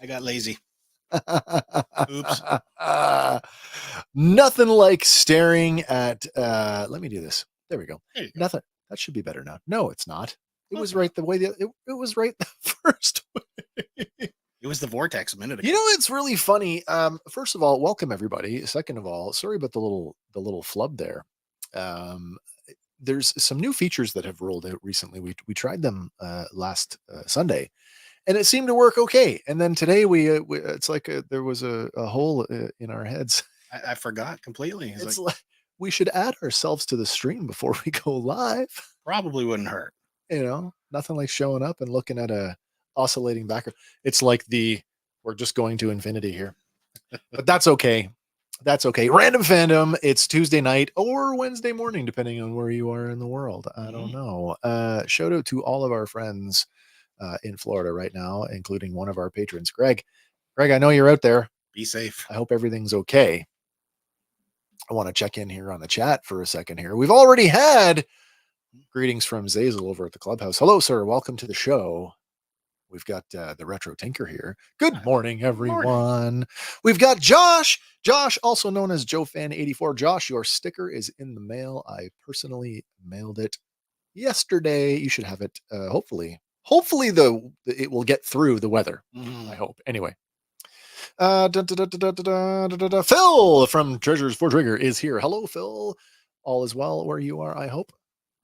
I got lazy. Oops. Nothing like staring at let me do this. There we go. There you go. Nothing. That should be better now. No, it's not. It was right the way it was right the first way. It was the vortex a minute ago. You know, it's really funny. First of all, welcome everybody. Second of all, sorry about the little flub there. There's some new features that have rolled out recently. We tried them last Sunday, and it seemed to work okay. And then today it's like there was a hole in our heads. I forgot completely. It's like we should add ourselves to the stream before we go live. Probably wouldn't hurt. You know, nothing like showing up and looking at a oscillating background. It's like we're just going to infinity here, but that's okay. That's okay. Random Fandom. It's Tuesday night or Wednesday morning, depending on where you are in the world. I don't know. Shout out to all of our friends in Florida right now, including one of our patrons, Greg. Greg, I know you're out there. Be safe. I hope everything's okay. I want to check in here on the chat for a second here. We've already had greetings from Zazel over at the clubhouse. Hello, sir. Welcome to the show. We've got the Retro Tinker here. Good morning, everyone. Morning. We've got Josh. Josh, also known as JoeFan84. Josh, your sticker is in the mail. I personally mailed it yesterday. You should have it. Hopefully it will get through the weather. I hope. Anyway. Phil from Treasures for Trigger is here. Hello, Phil. All is well where you are, I hope.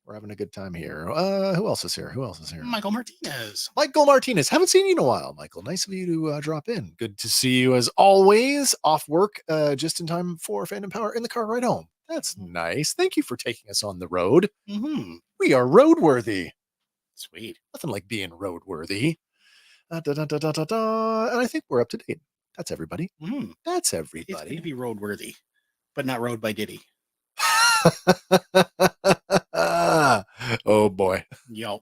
We're having a good time here. Who else is here? Michael Martinez. Michael Martinez. Haven't seen you in a while, Michael. Nice of you to drop in. Good to see you as always. Off work, just in time for Fandom Power in the car ride home. That's nice. Thank you for taking us on the road. We are roadworthy. Sweet. Nothing like being roadworthy. And I think we're up to date. That's everybody. That's everybody. It's going to be roadworthy, but not Road by Diddy. Oh boy. Yep.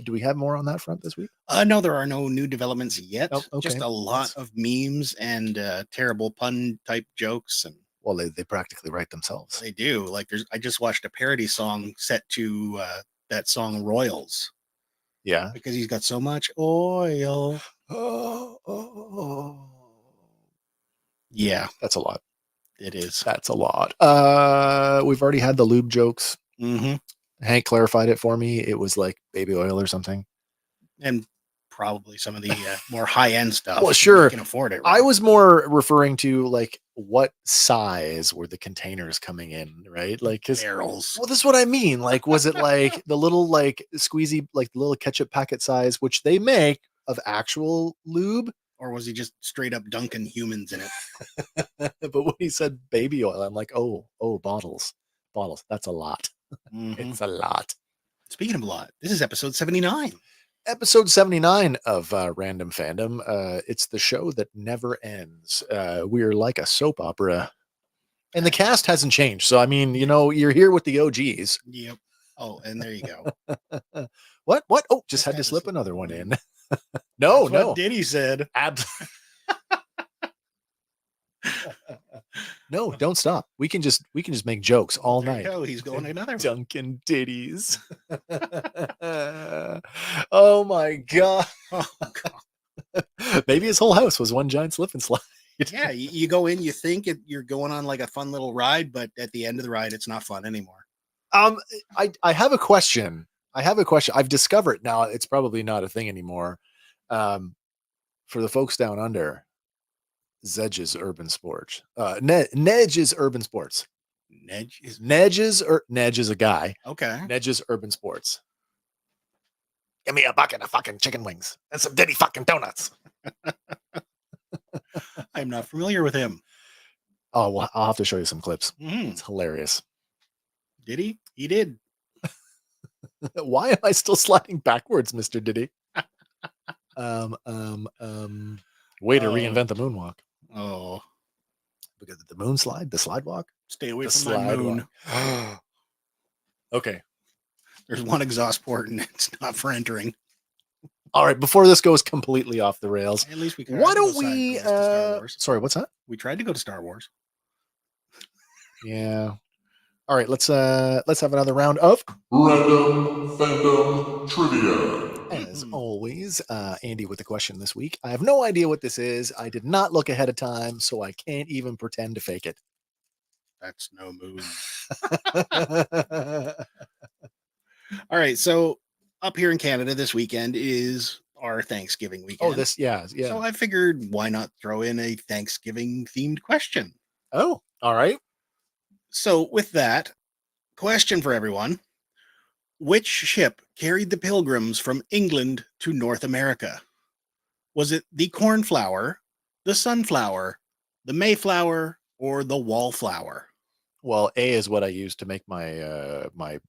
Do we have more on that front this week? No, there are no new developments yet. Oh, okay. Just a lot of memes and terrible pun type jokes. And well, they practically write themselves. They do. Like I just watched a parody song set to that song Royals. Yeah. Because he's got so much oil. Yeah. That's a lot. It is. That's a lot. We've already had the lube jokes. Hank clarified it for me. It was like baby oil or something. And probably some of the more high-end stuff. Well, sure. You can afford it. Right? I was more referring to like what size were the containers coming in, right? Like barrels. Well, this is what I mean. Like, was it like the little like squeezy, like the little ketchup packet size, which they make of actual lube? Or was he just straight up dunking humans in it? But when he said baby oil, I'm like, oh, bottles. That's a lot. It's a lot. Speaking of a lot, this is episode 79. Episode 79 of Random Fandom. It's the show that never ends. We're like a soap opera. And the cast hasn't changed. So, I mean, you know, you're here with the OGs. Yep. Oh, and there you go. What? Oh, just had to slip another one in. No. What Diddy said. No, don't stop. We can just make jokes all night. Oh, he's going another one. Dunkin' Ditties. Oh my god. Maybe his whole house was one giant slip and slide. Yeah, you go in, you think you're going on like a fun little ride, but at the end of the ride, it's not fun anymore. I have a question. I've discovered now it's probably not a thing anymore. For the folks down under, Zedge's Urban Sports. Nedge's Urban Sports. Nedge is a guy. Okay. Nedge's Urban Sports. Give me a bucket of fucking chicken wings and some Diddy fucking donuts. I'm not familiar with him. Oh, well, I'll have to show you some clips. It's hilarious. Did he? He did. Why am I still sliding backwards, Mr. Diddy? Way to reinvent the moonwalk. Oh. Because of the moon slide, the slide walk. Stay away from my moon. Okay. There's one exhaust port and it's not for entering. All right, before this goes completely off the rails, at least we can. Why don't we sorry, what's that? We tried to go to Star Wars. Yeah. All right, let's have another round of Random Fandom Trivia. As always, Andy with the question this week. I have no idea what this is. I did not look ahead of time, so I can't even pretend to fake it. That's no move. All right. So up here in Canada this weekend is our Thanksgiving weekend. Oh, yeah. So I figured why not throw in a Thanksgiving themed question? Oh, all right. So with that, question for everyone. Which ship carried the pilgrims from England to North America? Was it the Cornflower, the Sunflower, the Mayflower, or the Wallflower? Well, A is what I used to make my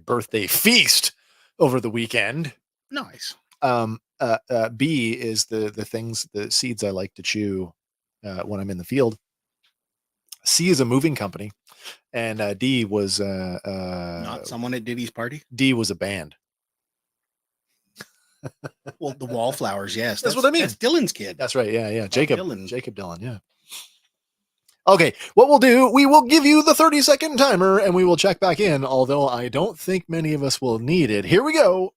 birthday feast over the weekend. Nice. B is the seeds I like to chew when I'm in the field. C is a moving company, and D was Not someone at Diddy's party. D was a band. Well, the Wallflowers, yes. That's what I mean. That's Dylan's kid. That's right. Yeah. Bob Jacob Dylan. Yeah. Okay, what we'll do, we will give you the 30-second timer and we will check back in, although I don't think many of us will need it. Here we go.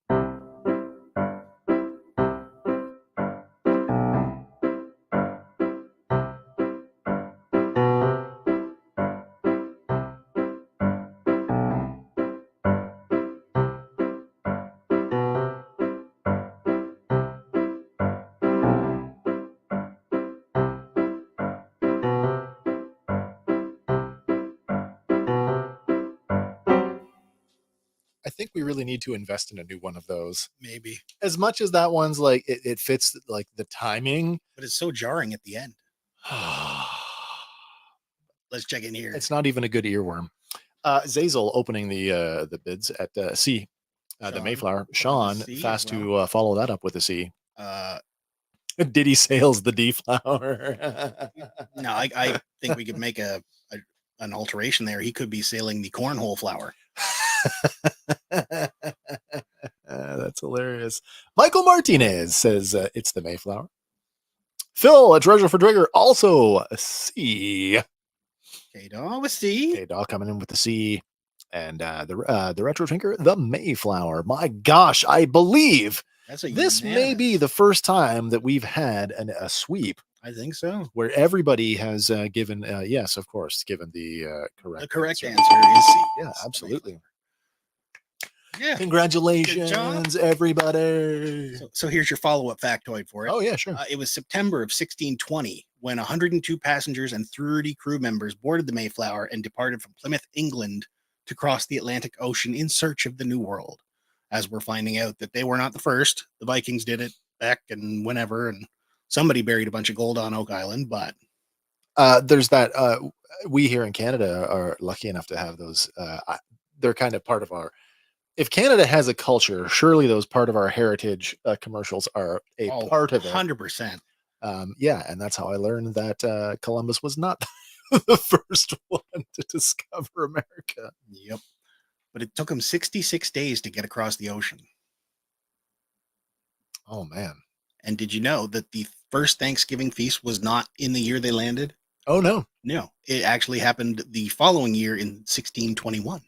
I think we really need to invest in a new one of those. Maybe. As much as that one's like, it fits like the timing. But it's so jarring at the end. Let's check in here. It's not even a good earworm. Zazel opening the bids at C. The Mayflower. Sean, fast to follow that up with a C. Diddy sails the D flower. No, I think we could make an alteration there. He could be sailing the cornhole flower. That's hilarious. Michael Martinez says it's the Mayflower. Phil, a treasure for Drigger, also a C. K-Daw with C. K-Daw coming in with the C. And the Retro Tinker, the Mayflower. My gosh, I believe this may be the first time that we've had a sweep. I think so. Where everybody has given, yes, of course, given the correct answer is C. Yeah, absolutely. Yeah. Congratulations, everybody. So here's your follow-up factoid for it. Oh, yeah, sure. It was September of 1620 when 102 passengers and 30 crew members boarded the Mayflower and departed from Plymouth, England, to cross the Atlantic Ocean in search of the New World. As we're finding out that they were not the first. The Vikings did it back and whenever, and somebody buried a bunch of gold on Oak Island, but there's that. We here in Canada are lucky enough to have those. They're kind of part of our. If Canada has a culture, surely those part of our heritage commercials are a part of it. 100%. Yeah, and that's how I learned that Columbus was not the first one to discover America. Yep. But it took them 66 days to get across the ocean. Oh, man. And did you know that the first Thanksgiving feast was not in the year they landed? Oh, no. No. It actually happened the following year in 1621.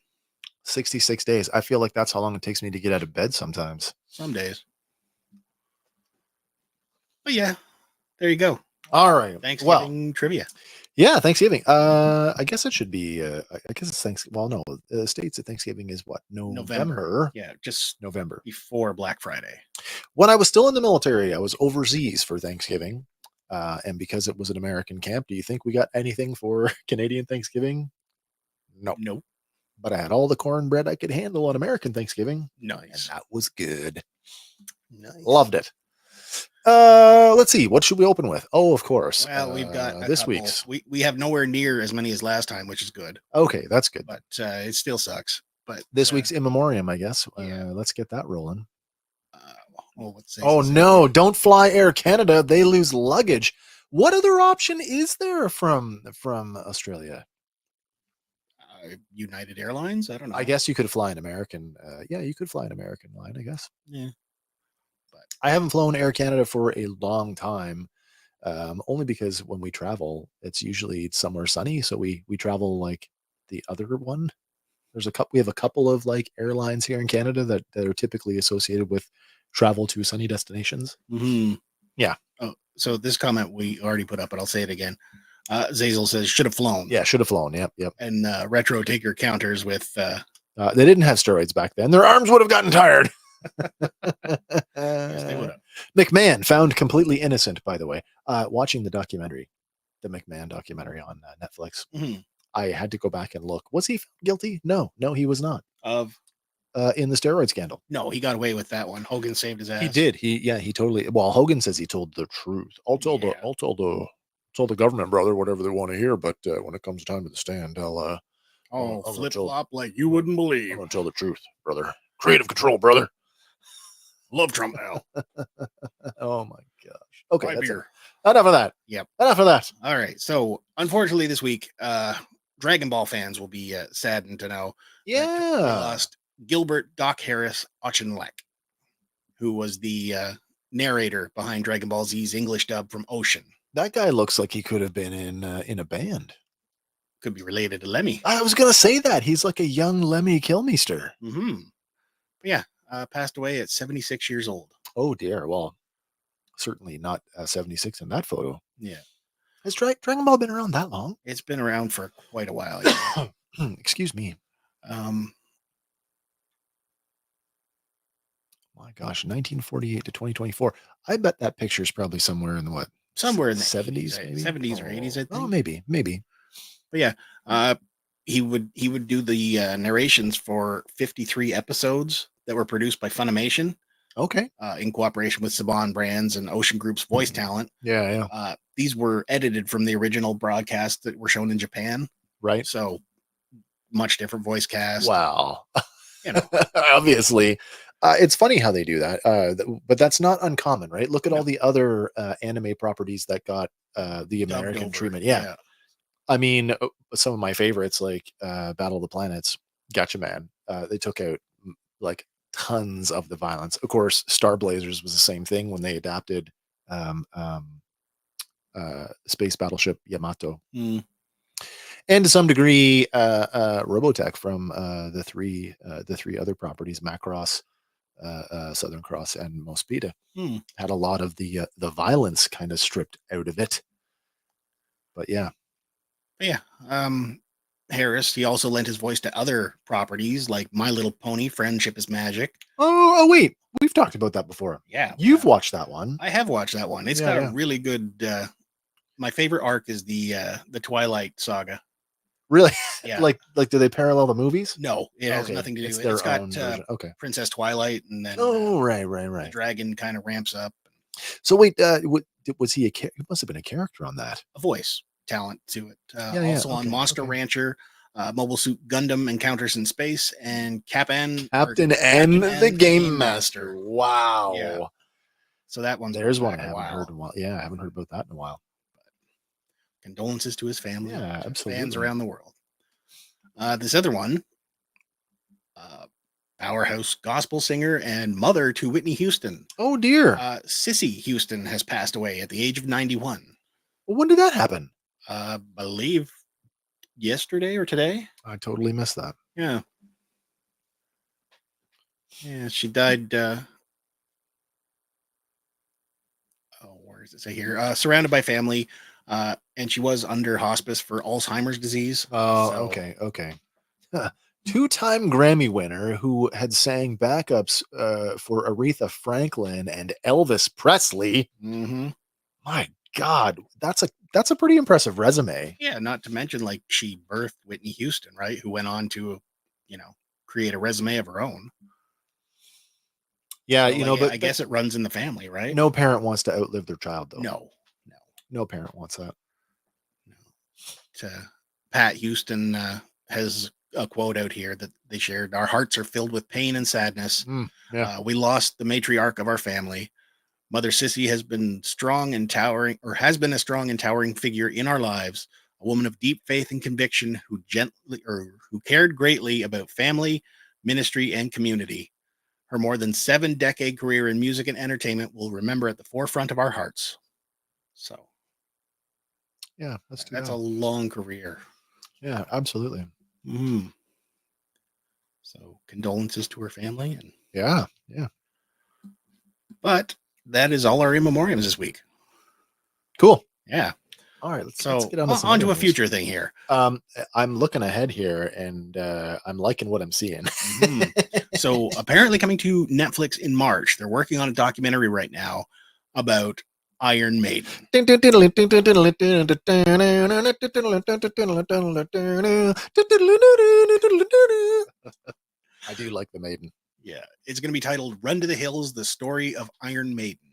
66 days. I feel like that's how long it takes me to get out of bed sometimes. Some days. But yeah, there you go. All right. Thanksgiving trivia. Yeah, Thanksgiving. I guess it should be. I guess it's Thanksgiving. Well, no, the states at Thanksgiving is what? November. Yeah, just November before Black Friday. When I was still in the military, I was overseas for Thanksgiving, and because it was an American camp, do you think we got anything for Canadian Thanksgiving? No. Nope. But I had all the cornbread I could handle on American Thanksgiving. Nice. And that was good. Nice. Loved it. Let's see. What should we open with? Oh, of course. Well, we've got this week's. We have nowhere near as many as last time, which is good. Okay, that's good. But it still sucks. But this week's in memoriam, I guess. Yeah. Let's get that rolling. Oh no! Don't fly Air Canada. They lose luggage. What other option is there from Australia? United Airlines. I don't know. I guess you could fly an American. Yeah, you could fly an American line, I guess. Yeah. But I haven't flown Air Canada for a long time, only because when we travel, it's usually somewhere sunny. So we travel like the other one. We have a couple of like airlines here in Canada that are typically associated with travel to sunny destinations. Mm-hmm. Yeah. Oh, so this comment we already put up, but I'll say it again. Zazel says should have flown. Yeah, should have flown. Yep. And Retro Taker counters with they didn't have steroids back then. Their arms would have gotten tired. yes, they would have. McMahon found completely innocent, by the way. Watching the documentary, the McMahon documentary on Netflix. Mm-hmm. I had to go back and look. Was he found guilty? No, he was not. Of in the steroid scandal. no, he got away with that one. Hogan saved his ass. He did. He totally. Well, Hogan says he told the truth. I'll tell the government, brother, whatever they want to hear. But when it comes time to the stand, I'll flip flop like you wouldn't believe. I'm gonna tell the truth, brother. Creative control, brother. Love Trump now. Oh my gosh. Okay, Buy that's beer. enough of that. Yep. Enough of that. All right. So unfortunately, this week, Dragon Ball fans will be saddened to know that Yeah. we lost Gilbert Doc Harris Auchinleck, who was the narrator behind Dragon Ball Z's English dub from Ocean. That guy looks like he could have been in a band. Could be related to Lemmy. I was gonna say that he's like a young Lemmy Kilmister. Mm-hmm. But yeah, passed away at 76 years old. Oh dear. Well, certainly not 76 in that photo. Yeah. Has Dragon Ball been around that long? It's been around for quite a while. Yeah. Excuse me. My gosh, 1948 to 2024. I bet that picture is probably somewhere in the somewhere in the 70s, 80s, maybe 70s or 80s, I think. Oh, maybe. But yeah, he would do the narrations for 53 episodes that were produced by Funimation. Okay. In cooperation with Saban Brands and Ocean Group's voice talent. Yeah. These were edited from the original broadcasts that were shown in Japan. Right. So much different voice cast. Wow. You know. Obviously. It's funny how they do that. But that's not uncommon, right? Look at all the other anime properties that got the American treatment. Yeah. I mean, some of my favorites like Battle of the Planets, Gatchaman, they took out like tons of the violence. Of course, Star Blazers was the same thing when they adapted Space Battleship Yamato. Mm. And to some degree, Robotech from the three other properties, Macross, Southern Cross, and Mospeada, had a lot of the violence kind of stripped out of it. But yeah. Harris, he also lent his voice to other properties like My Little Pony, Friendship is Magic. Oh wait, we've talked about that before. Yeah. You've watched that one. I have watched that one. It's got a really good my favorite arc is the Twilight Saga. Really? Yeah. like do they parallel the movies? No, it has nothing to do with it. It's got Princess Twilight, and then right. The dragon kind of ramps up. So wait, was he he must have been a character on that? A voice talent to it. Also on Monster Rancher, Mobile Suit Gundam Encounters in Space, and Captain N, the Game Master. Wow. Yeah. So that one's there's one I haven't heard in a while. Yeah, I haven't heard about that in a while. Condolences to his family. Yeah, absolutely. Fans around the world. This other one, powerhouse gospel singer and mother to Whitney Houston. Oh dear. Sissy Houston has passed away at the age of 91. Well, when did that happen? I believe yesterday or today. I totally missed that. Yeah. Yeah, she died. Where does it say here? Surrounded by family. And she was under hospice for Alzheimer's disease. Oh, so. Okay. Two-time Grammy winner who had sang backups for Aretha Franklin and Elvis Presley. Mm-hmm. My God, that's a pretty impressive resume. Yeah, not to mention like she birthed Whitney Houston, right? Who went on to, create a resume of her own. Yeah, so, but I guess it runs in the family, right? No parent wants to outlive their child, though. No parent wants that. No. Pat Houston has a quote out here that they shared. Our hearts are filled with pain and sadness. We lost the matriarch of our family. Mother Sissy has been a strong and towering figure in our lives. A woman of deep faith and conviction who cared greatly about family, ministry, and community. Her more than 7-decade career in music and entertainment will remember at the forefront of our hearts. So. Yeah, that's a long career. Yeah, absolutely. Mm-hmm. So condolences to her family, and yeah. But that is all our in memoriams this week. Cool. Yeah. All right, let's So get on to some onto other a news. future thing here. I'm looking ahead here, and I'm liking what I'm seeing. So apparently coming to Netflix in March, they're working on a documentary right now about Iron Maiden. I do like the Maiden. Yeah, it's going to be titled "Run to the Hills: The Story of Iron Maiden."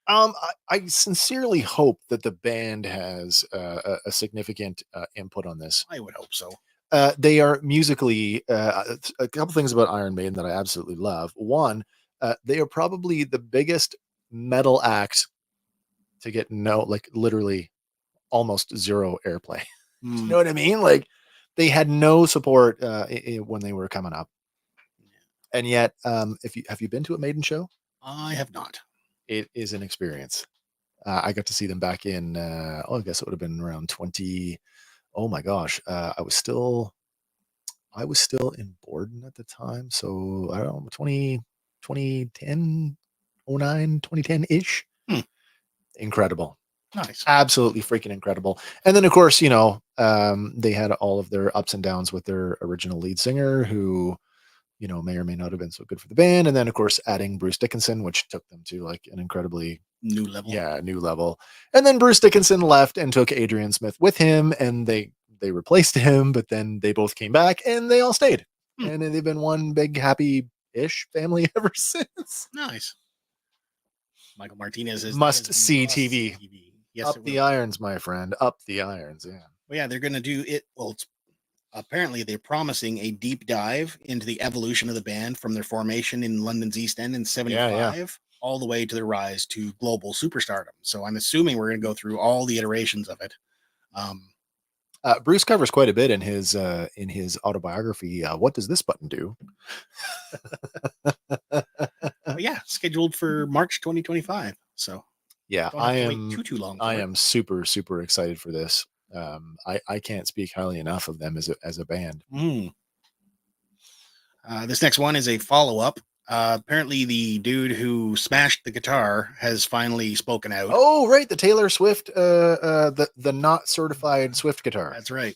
I sincerely hope that the band has a significant input on this. I would hope so. They are musically a couple things about Iron Maiden that I absolutely love. One, they are probably the biggest metal act to get literally almost zero airplay. You know what I mean? Like they had no support when they were coming up. And yet, have you been to a Maiden show? I have not. It is an experience. I got to see them back in, I guess it would have been around 20. Oh my gosh. I was still in Borden at the time. So I don't know, 2010, 09, 2010 ish. Incredible. Nice. Absolutely freaking incredible. And then of course, they had all of their ups and downs with their original lead singer who, may or may not have been so good for the band. And then of course adding Bruce Dickinson, which took them to like an incredibly new level. And then Bruce Dickinson left and took Adrian Smith with him, and they replaced him, but then they both came back and they all stayed. And they've been one big happy-ish family ever since. Nice. Michael Martinez is must-see TV. Yes, up the irons, my friend. Up the irons, yeah. Well, yeah, they're going to do it. Well, apparently they're promising a deep dive into the evolution of the band from their formation in London's East End in 75 all the way to their rise to global superstardom. So I'm assuming we're going to go through all the iterations of it. Bruce covers quite a bit in his autobiography. What does this button do? Yeah, scheduled for March 2025. So yeah, I am wait too long. I am super, super excited for this. I can't speak highly enough of them as a band. This next one is a follow-up. Apparently the dude who smashed the guitar has finally spoken out. Oh, right. The Taylor Swift, the not certified Swift guitar. That's right.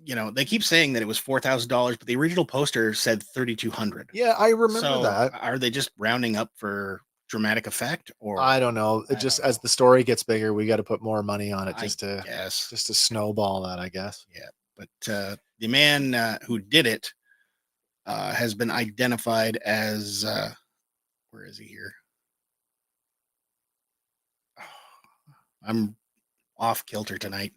They keep saying that it was $4,000, but the original poster said $3,200. Yeah, I remember that. Are they just rounding up for dramatic effect, or I don't know? As the story gets bigger, we got to put more money on it just to snowball that, I guess. Yeah, but the man who did it has been identified as where is he here? I'm off kilter tonight.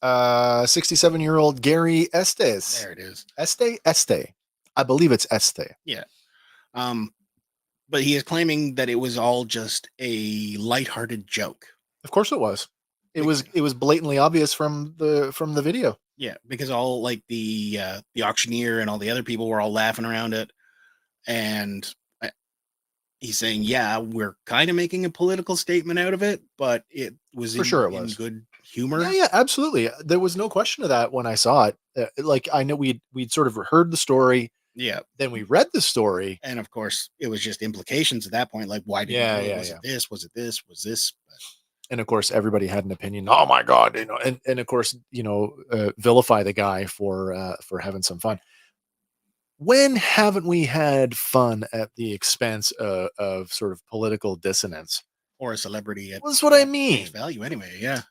67-year-old Gary Estes. There it is. Este. I believe it's Este. Yeah. But he is claiming that it was all just a lighthearted joke. Of course it was. It was blatantly obvious from the video. Yeah, because all like the auctioneer and all the other people were all laughing around it, and he's saying, "Yeah, we're kind of making a political statement out of it, but it was in good humor." Yeah, absolutely. There was no question of that when I saw it. Like I know we'd sort of heard the story. Yeah. Then we read the story, and of course, it was just implications at that point. Like, why did he do it? Was it this? Was it this? Was this? And of course, everybody had an opinion. Oh my God, and of course, vilify the guy for having some fun. When haven't we had fun at the expense of sort of political dissonance or a celebrity? That's what I mean. Value anyway. Yeah.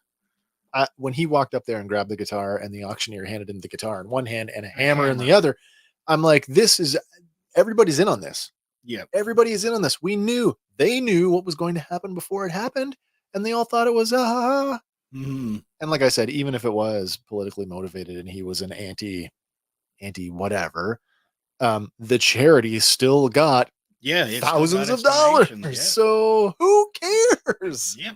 When he walked up there and grabbed the guitar, and the auctioneer handed him the guitar in one hand and a hammer in the other, I'm like, everybody's in on this. Yeah, everybody is in on this. They knew what was going to happen before it happened, and they all thought it was And like I said, even if it was politically motivated and he was an anti whatever, the charity still got thousands of dollars. Yeah. So who cares? Yeah.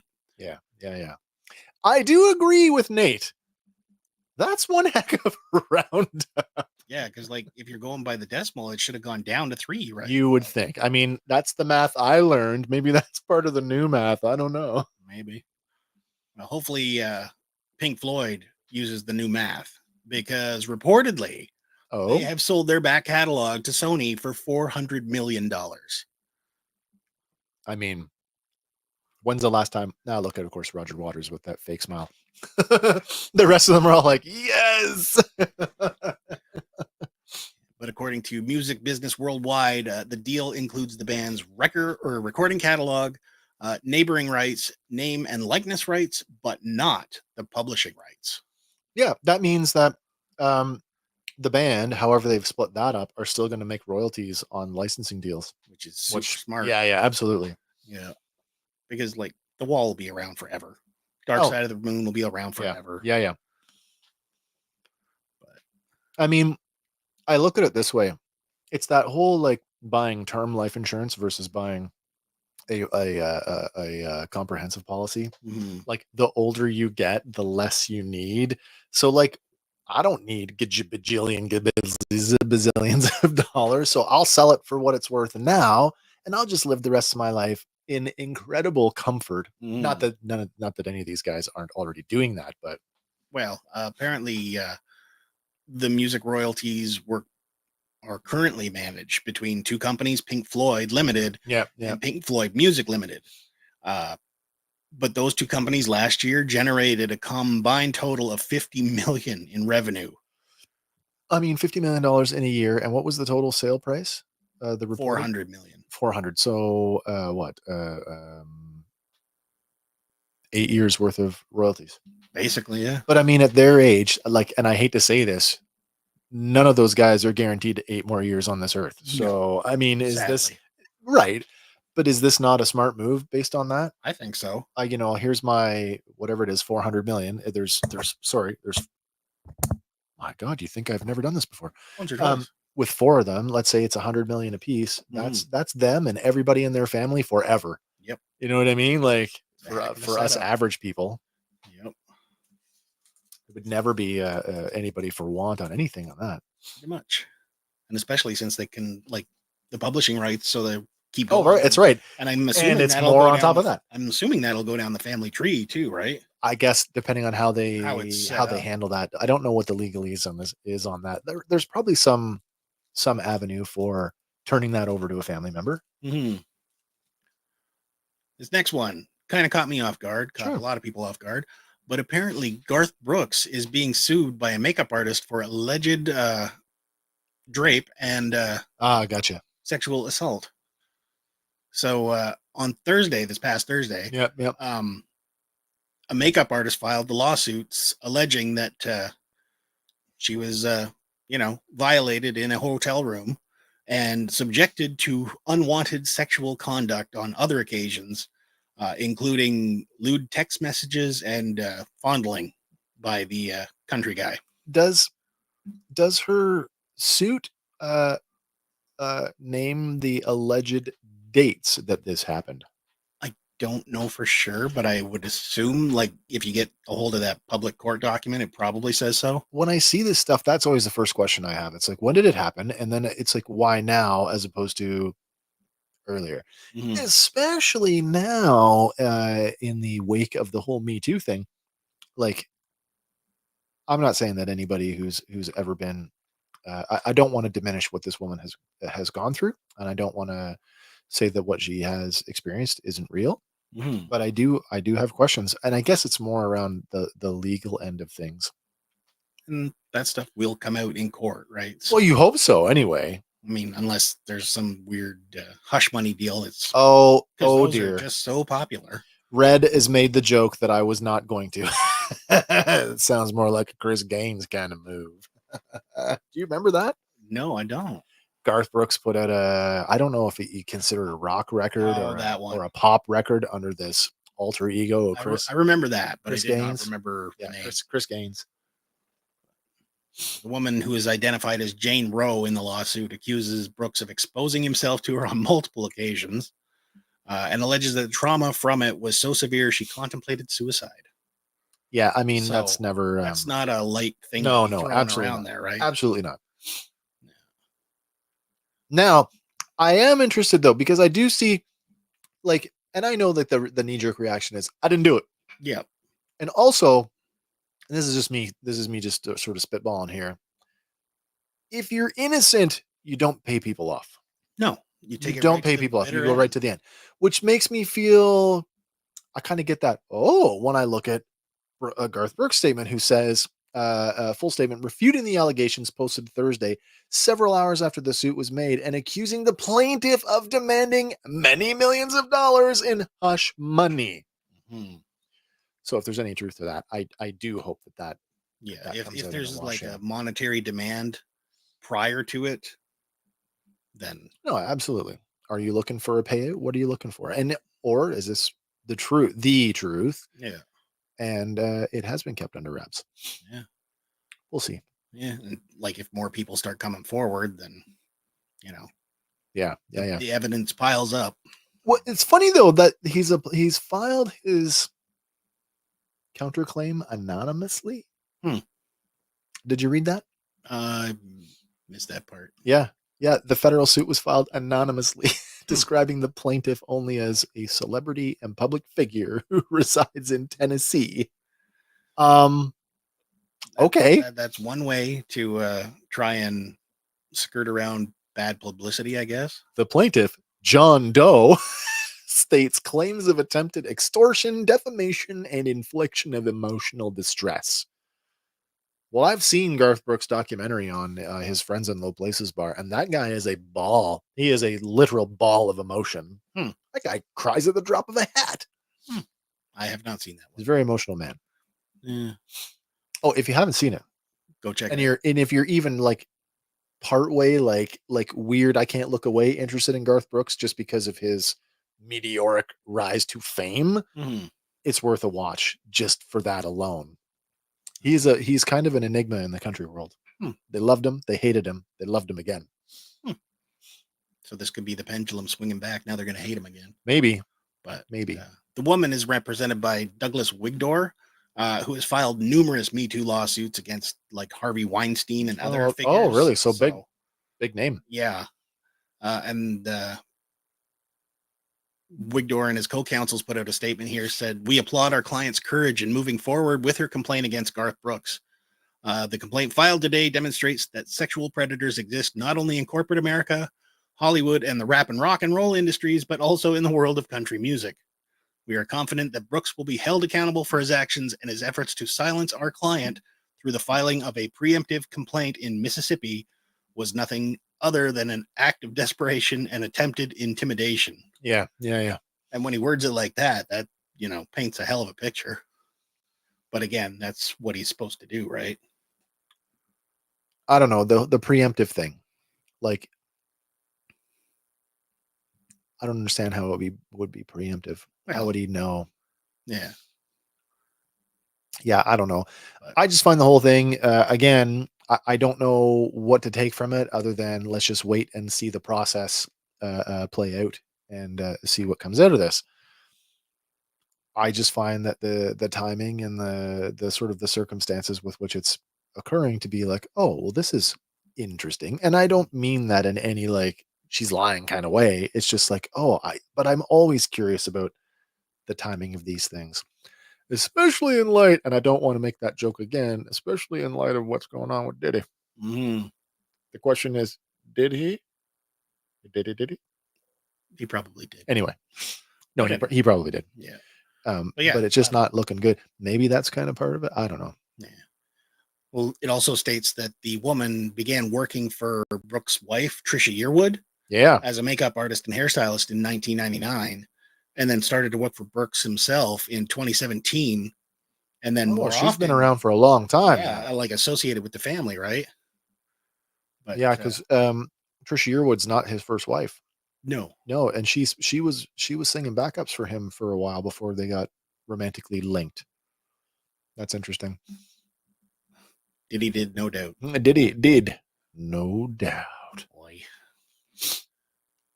I do agree with Nate. That's one heck of a roundup. Yeah, because like if you're going by the decimal, it should have gone down to 3, right? You would think. I mean, that's the math I learned. Maybe that's part of the new math. I don't know. Maybe. Well, hopefully Pink Floyd uses the new math, because reportedly Oh, They have sold their back catalog to Sony for $400 million. I mean, when's the last time? Now look at, of course, Roger Waters with that fake smile. The rest of them are all like, yes. But according to Music Business Worldwide, the deal includes the band's record or recording catalog, neighboring rights, name and likeness rights, but not the publishing rights. Yeah, that means that the band, however they've split that up, are still going to make royalties on licensing deals, which is super smart. Yeah, absolutely. Yeah, because like the Wall will be around forever. Dark Side of the Moon will be around forever. Yeah. But I mean, I look at it this way: it's that whole like buying term life insurance versus buying a comprehensive policy. Mm-hmm. Like the older you get, the less you need. So like, I don't need bazillions of dollars, so I'll sell it for what it's worth now, and I'll just live the rest of my life in incredible comfort. Mm-hmm. Not that any of these guys aren't already doing that, but apparently the music royalties are currently managed between two companies, Pink Floyd Limited and Pink Floyd Music Limited. But those two companies last year generated a combined total of $50 million in revenue. I mean, $50 million in a year. And what was the total sale price? The report? $400 million. 400. So what? 8 years worth of royalties. Basically, yeah. But I mean, at their age, like, and I hate to say this, none of those guys are guaranteed 8 more years on this earth. So, I mean, is Sadly. this right? But is this not a smart move based on that? I think so. Here's my, whatever it is, 400 million. There's, my God, you think I've never done this before? With 4 of them, let's say it's 100 million a piece. That's them and everybody in their family forever. Yep. You know what I mean? Like for us average people. Yep. It would never be anybody for want on anything on that. Pretty much. And especially since they can, like, the publishing rights, so they keep going. Oh, right. It's right. And I'm assuming it's more on top of that. I'm assuming that'll go down the family tree too, right? I guess depending on how they handle that. I don't know what the legalese is on that. There's probably some avenue for turning that over to a family member. Mm-hmm. This next one kind of caught me off guard, caught Sure. a lot of people off guard. But apparently Garth Brooks is being sued by a makeup artist for alleged drape and gotcha. sexual assault. So on Thursday, this past Thursday, yep. A makeup artist filed the lawsuits alleging that she was, violated in a hotel room and subjected to unwanted sexual conduct on other occasions, including lewd text messages and fondling by the country guy. Does her suit name the alleged dates that this happened? I don't know for sure, but I would assume, like, if you get a hold of that public court document, it probably says so. When I see this stuff, that's always the first question I have. It's like, when did it happen? And then it's like, why now as opposed to earlier? Mm-hmm. Especially now in the wake of the whole Me Too thing. Like, I'm not saying that anybody who's ever been I don't want to diminish what this woman has gone through, and I don't want to say that what she has experienced isn't real. Mm-hmm. But I do have questions, and I guess it's more around the legal end of things. And that stuff will come out in court, right? So, well, you hope so, anyway. I mean, unless there's some weird hush money deal. It's those dear, are just so popular. Red has made the joke that I was not going to. It sounds more like a Chris Gaines kind of move. Do you remember that? No, I don't. Garth Brooks put out I don't know if he considered a rock record or a pop record under this alter ego of Chris. I remember that, but Chris I did Gaines. not remember the name. Chris Gaines. The woman who is identified as Jane Roe in the lawsuit accuses Brooks of exposing himself to her on multiple occasions and alleges that the trauma from it was so severe she contemplated suicide. Yeah, I mean, that's never... that's not a light thing no, absolutely around there, right? Absolutely not. Yeah. Now, I am interested, though, because I do see, like, and I know that the knee-jerk reaction is, I didn't do it. Yeah. And also, and this is me just sort of spitballing here, if you're innocent, you don't pay people off. No, you take You it don't right pay to the people off. You bitter go right end. to the end, which makes me feel I kind of get that. Oh, when I look at Garth Brooks' statement, who says, a full statement refuting the allegations posted Thursday, several hours after the suit was made, and accusing the plaintiff of demanding many millions of dollars in hush money. Mhm. So, if there's any truth to that, I do hope that Yeah, that comes if out in a there's wash. like Yeah. a monetary demand prior to it, then No, absolutely. Are you looking for a payout? What are you looking for? And or is this the truth? The truth, yeah, and it has been kept under wraps. yeah, We'll see. yeah. And like if more people start coming forward, then you know Yeah, yeah, yeah. the evidence piles up. Well, it's funny though that he's filed his counterclaim anonymously. Hmm. Did you read that? I missed that part. Yeah, yeah. The federal suit was filed anonymously, Hmm. describing the plaintiff only as a celebrity and public figure who resides in Tennessee. Um. Okay. That's one way to try and skirt around bad publicity, I guess. The plaintiff, John Doe, states claims of attempted extortion, defamation, and infliction of emotional distress. Well, I've seen Garth Brooks' documentary on his Friends in Low Places bar, and that guy is a ball. He is a literal ball of emotion. Hmm. That guy cries at the drop of a hat. I have not seen that He's one. a very emotional man. Yeah, Oh, if you haven't seen it, go check and it out. if you're even like part way like weird, I can't look away, interested in Garth Brooks just because of his meteoric rise to fame, Mhm. it's worth a watch just for that alone. He's kind of an enigma in the country world. Hmm. They loved him, they hated him, they loved him again. So this could be the pendulum swinging back. Now they're going to hate him again. Maybe, But maybe. the woman is represented by Douglas Wigdor, who has filed numerous Me Too lawsuits against like Harvey Weinstein and other Oh, figures. really? So big name. Yeah. And Wigdor and his co-counsels put out a statement here, said, "We applaud our client's courage in moving forward with her complaint against Garth Brooks. The complaint filed today demonstrates that sexual predators exist not only in corporate America, Hollywood, and the rap and rock and roll industries, but also in the world of country music. We are confident that Brooks will be held accountable for his actions and his efforts to silence our client through the filing of a preemptive complaint in Mississippi was nothing other than an act of desperation and attempted intimidation." Yeah. And when he words it like that, paints a hell of a picture. But again, that's what he's supposed to do, right? I don't know, the preemptive thing. Like, I don't understand how it would be preemptive. How Well, would he know? yeah. Yeah, I don't know. But I just find the whole thing, again, I don't know what to take from it other than let's just wait and see the process play out and see what comes out of this. I just find that the timing and the sort of the circumstances with which it's occurring to be like, oh, well, this is interesting. And I don't mean that in any like she's lying kind of way. It's just like, but I'm always curious about the timing of these things, especially in light, and I don't want to make that joke again, especially in light of what's going on with Diddy. mhm, The question is, did he? Did he? he probably did. Anyway, no, But anyway, he probably did. yeah. But it's just not looking good. Maybe that's kind of part of it. I don't know. Yeah. Well, it also states that the woman began working for Brooks' wife, Trisha Yearwood, Yeah. as a makeup artist and hairstylist in 1999, and then started to work for Brooks himself in 2017. And then more She's been often, around for a long time. yeah, Now. like associated with the family, right? But Yeah, because Trisha Yearwood's not his first wife. no, No, and she was singing backups for him for a while before they got romantically linked. That's interesting. Diddy did, no doubt. Did no doubt. Boy.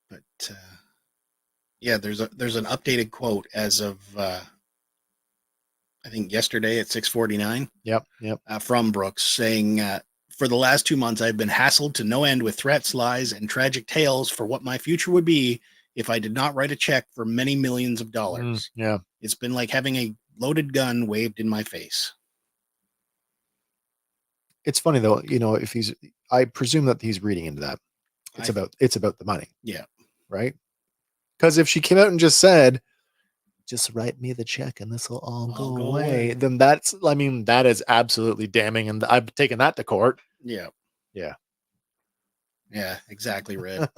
But yeah, there's an updated quote as of I think yesterday at 6:49. Yep. From Brooks saying, "For the last 2 months, I've been hassled to no end with threats, lies, and tragic tales for what my future would be if I did not write a check for many millions of dollars. Yeah. It's been like having a loaded gun waved in my face." It's funny though, if I presume that he's reading into that. It's about the money. Yeah. Right. Because if she came out and just said, just write me the check and this will all go away, then that is absolutely damning. And I've taken that to court. Yeah. Yeah. Yeah, exactly, Red.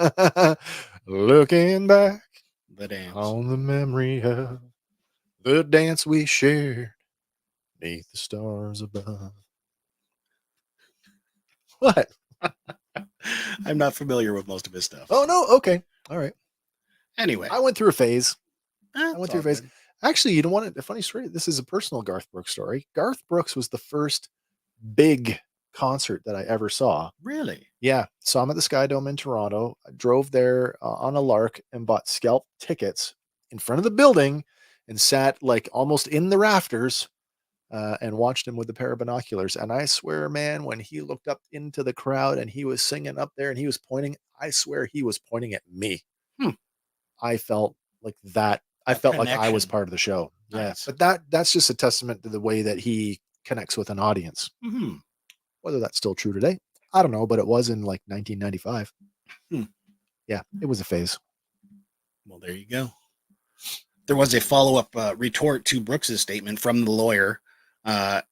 Looking back The dance. on the memory of the dance we shared beneath the stars above. What? I'm not familiar with most of his stuff. Oh, no. Okay. All right. Anyway. I went through a phase. Good. Actually, you don't want a funny story. This is a personal Garth Brooks story. Garth Brooks was the first big concert that I ever saw. Really? Yeah. Saw him at the Sky Dome in Toronto. I drove there on a lark and bought scalp tickets in front of the building and sat like almost in the rafters and watched him with a pair of binoculars. And I swear, man, when he looked up into the crowd and he was singing up there and he was pointing, I swear he was pointing at me. I felt like that. I felt like I was part of the show. Nice. Yeah. But that's just a testament to the way that he connects with an audience. Mm-hmm. Whether that's still true today, I don't know, but it was in like 1995. Yeah, it was a phase. Well, there you go. There was a follow-up retort to Brooks's statement from the lawyer, and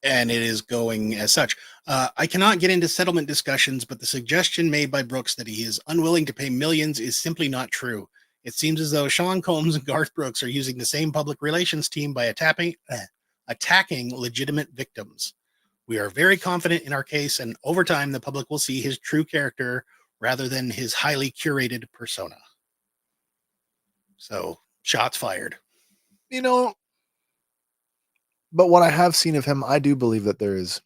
it is going as such. I cannot get into settlement discussions, but the suggestion made by Brooks that he is unwilling to pay millions is simply not true. It seems as though Sean Combs and Garth Brooks are using the same public relations team by attacking legitimate victims. We are very confident in our case, and over time, the public will see his true character rather than his highly curated persona. So, shots fired. But what I have seen of him, I do believe that there is,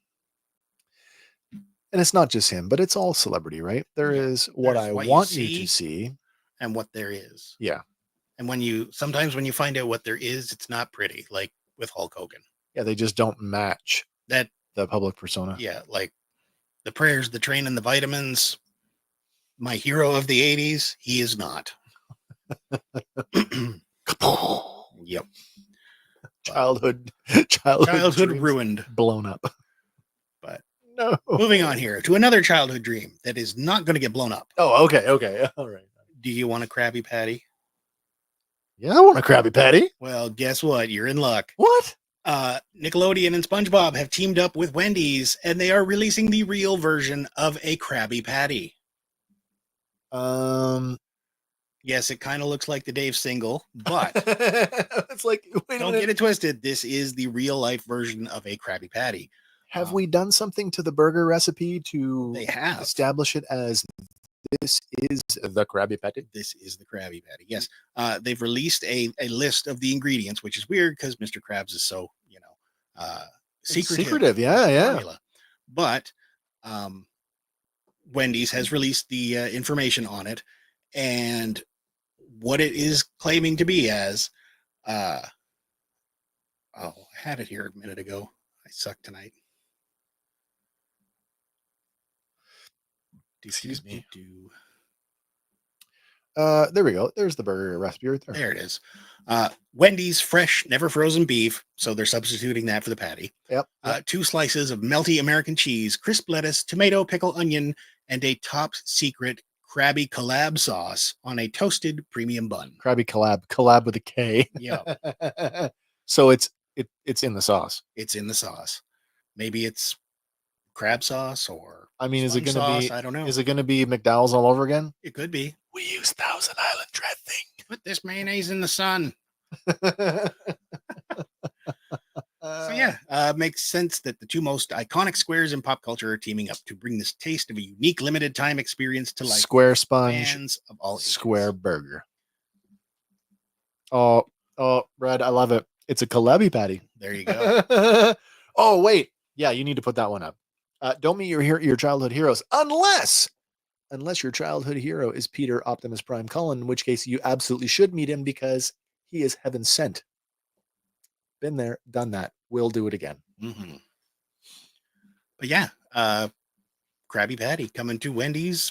and it's not just him, but it's all celebrity, right? There's what I want you to see. And what there is. Yeah. And sometimes when you find out what there is, it's not pretty, like with Hulk Hogan. Yeah, they just don't match the public persona. Yeah, like the prayers, the train, and the vitamins. My hero of the 80s, he is not. Yep. Childhood ruined. Blown up. But no. Moving on here to another childhood dream that is not going to get blown up. Oh, okay. All right. Do you want a Krabby Patty? Yeah, I want a Krabby Patty. Well, guess what? You're in luck. What? Nickelodeon and SpongeBob have teamed up with Wendy's, and they are releasing the real version of a Krabby Patty. Yes, it kind of looks like the Dave single, but it's like, don't get it twisted. This is the real life version of a Krabby Patty. Have we done something to the burger recipe to establish it as this is the Krabby Patty? This is the Krabby Patty. Yes. They've released a list of the ingredients, which is weird because Mr. Krabs is so, secretive. Yeah. Formula. But Wendy's has released the information on it and what it is claiming to be as. I had it here a minute ago. I suck tonight. Excuse me. There we go. There's the burger recipe right there. There it is. Wendy's fresh, never frozen beef. So they're substituting that for the patty. Yep. 2 slices of melty American cheese, crisp lettuce, tomato, pickle, onion, and a top secret Krabby collab sauce on a toasted premium bun. Krabby collab with a K. Yeah. So it's in the sauce. It's in the sauce. Maybe it's crab sauce or is it going to be? I don't know. Is it going to be McDowell's all over again? It could be. We use Thousand Island dressing. Put this mayonnaise in the sun. So yeah, makes sense that the 2 most iconic squares in pop culture are teaming up to bring this taste of a unique limited time experience to life. Square sponge, fans of all ages. Square burger. Oh, Brad, I love it. It's a Krabby Patty. There you go. Oh, wait. Yeah, you need to put that one up. Don't meet your childhood heroes unless your childhood hero is Peter Optimus Prime Cullen, in which case you absolutely should meet him because he is heaven sent. Been there, done that. We'll do it again. Mm-hmm. But yeah, Krabby Patty coming to Wendy's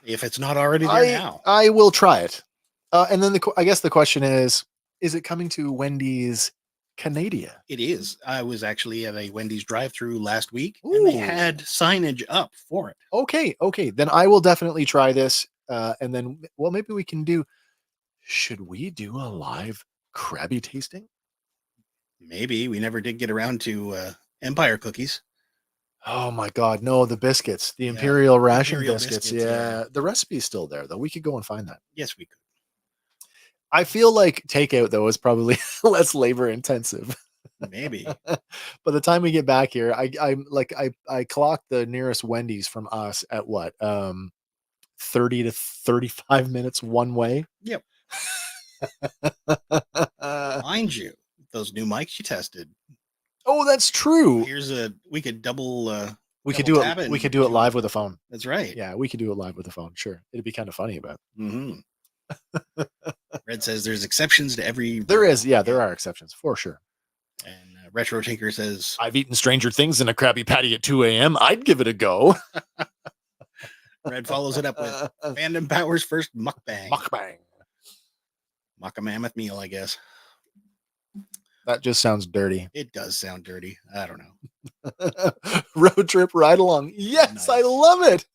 if it's not already there now. I will try it. And then I guess the question is it coming to Wendy's Canada. It is. I was actually at a Wendy's drive-through last week, and they Ooh. had signage up for it. Okay. Then I will definitely try this. And then, well, maybe we can do. Should we do a live Krabby tasting? Maybe we never did get around to Empire cookies. Oh my God, no! The biscuits, the Yeah, Imperial ration Imperial biscuits. biscuits, Yeah, yeah. the recipe's still there though. We could go and find that. Yes, we could. I feel like takeout though is probably less labor intensive. Maybe. By the time we get back here, I clocked the nearest Wendy's from us at what 30 to 35 minutes one way. Yep. Mind you, those new mics you tested. Oh, that's true. We could double. We could double do tap it. it We and could do it do live with a phone. That's right. Yeah, we could do it live with a phone. Sure, it'd be kind of funny, but Red says there's exceptions to every. there is. Yeah, there are exceptions for sure. And Retro Tinker says I've eaten Stranger Things in a Krabby Patty at 2 a.m. I'd give it a go. Red follows it up with Fandom Power's first mukbang. Mukbang. Mock a mammoth meal, I guess. That just sounds dirty. It does sound dirty. I don't know. Road trip ride along. Yes, Nice. I love it.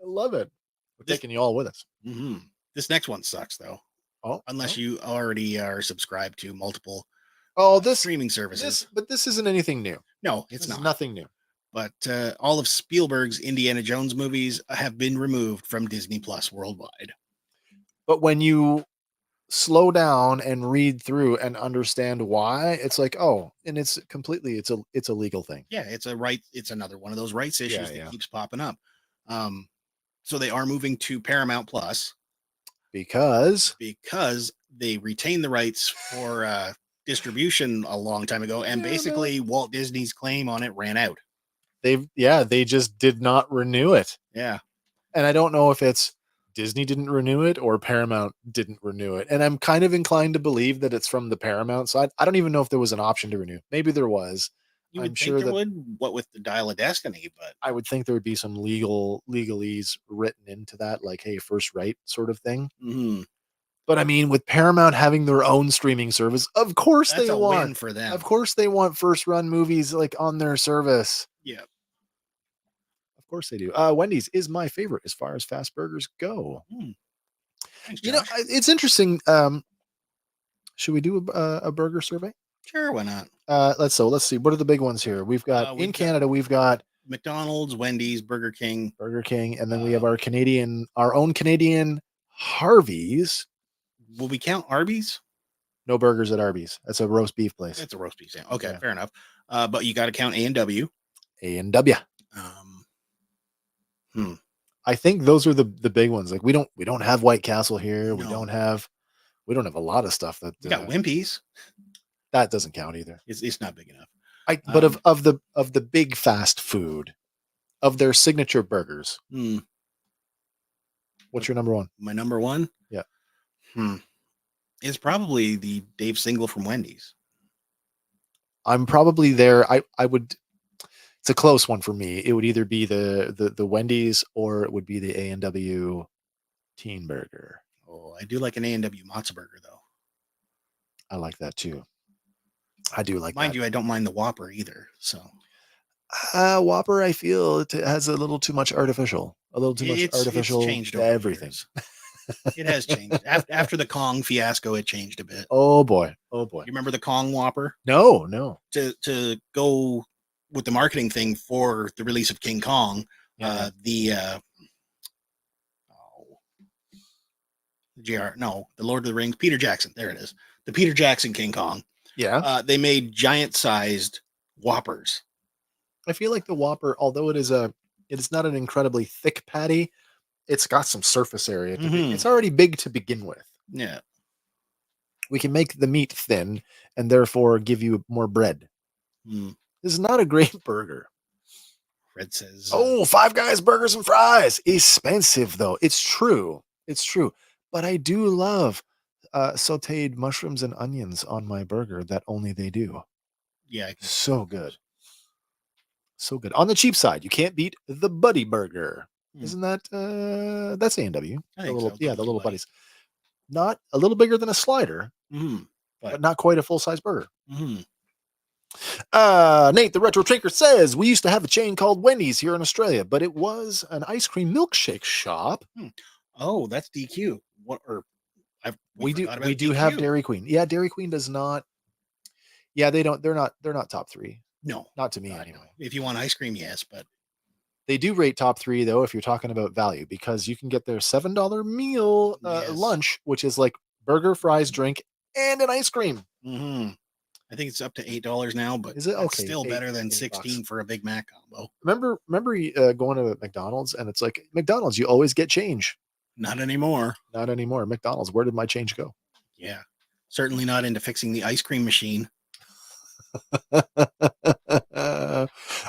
I love it. We're taking you all with us. Mm-hmm. This next one sucks though. Oh, Unless you already are subscribed to multiple this streaming services. But this isn't anything new. No, it's not. Nothing new. But all of Spielberg's Indiana Jones movies have been removed from Disney Plus worldwide. But when you slow down and read through and understand why, it's like, oh, and it's a legal thing. Yeah, it's another one of those rights issues that keeps popping up. So they are moving to Paramount Plus because they retained the rights for distribution a long time ago, and basically Walt Disney's claim on it ran out. They just did not renew it. Yeah. And I don't know if it's Disney didn't renew it or Paramount didn't renew it. And I'm kind of inclined to believe that it's from the Paramount side. I don't even know if there was an option to renew. Maybe there was. You would think there would, what with the Dial of Destiny, but I would think there would be some legalese written into that, like, hey, first right sort of thing. Mm-hmm. But I mean, with Paramount having their own streaming service, of course that's they a want win for them. Of course they want first run movies like on their service. Yeah. Of course they do. Wendy's is my favorite as far as fast burgers go. Thanks, you know, it's interesting. Should we do a burger survey? Sure, why not? Let's see. What are the big ones here? We've got in Canada, we've got McDonald's, Wendy's, Burger King, and then we have our own Canadian Harvey's. Will we count Arby's? No burgers at Arby's. That's a roast beef place. It's a roast beef. Okay, fair enough. But you got to count A&W. A&W. I think those are the big ones. Like we don't have White Castle here. No. We don't have a lot of stuff that we got Wimpy's. That doesn't count either. It's not big enough. But of the big fast food, of their signature burgers. What's your number one? My number one? Yeah. Is probably the Dave Single from Wendy's. I'm probably there. I would. It's a close one for me. It would either be the Wendy's or it would be the A&W Teen Burger. Oh, I do like an A&W matzo burger though. I like that too. I do like. Mind you, I don't mind the Whopper either. So, Whopper, I feel it has a little too much artificial. A little too much artificial. It's changed everything. It has changed after the Kong fiasco. It changed a bit. Oh boy! You remember the Kong Whopper? No. To go with the marketing thing for the release of King Kong, the Lord of the Rings, Peter Jackson. There it is. The Peter Jackson King Kong. Yeah. They made giant-sized Whoppers. I feel like the Whopper, although it is not an incredibly thick patty, it's got some surface area. It's already big to begin with. Yeah. We can make the meat thin and therefore give you more bread. This is not a great burger. Red says, Five Guys burgers and fries. Expensive, though. It's true. But I do love sauteed mushrooms and onions on my burger that only they do. Yeah. So good. So good. On the cheap side, you can't beat the Buddy Burger. Isn't that that's A&W? I think so. The little buddies. Not a little bigger than a slider, but not quite a full-size burger. Mhm. Nate, the Retro Trinker says, we used to have a chain called Wendy's here in Australia, but it was an ice cream milkshake shop. Oh, that's DQ. What? Or we do forgot about do have DQ. Dairy Queen. Yeah, Dairy Queen does not. Yeah, they don't. They're not top 3. No, not to me no. anyway. If you want ice cream, yes, but they do rate top 3 though if you're talking about value, because you can get their $7 meal Yes. lunch, which is like burger, fries, drink, and an ice cream. Mhm. I think it's up to $8 now, but is it that's okay? still better than $8 $16 for a Big Mac combo. Remember going to McDonald's and it's like, McDonald's, you always get change. Not anymore. Not anymore. McDonald's, where did my change go? Yeah, certainly not into fixing the ice cream machine.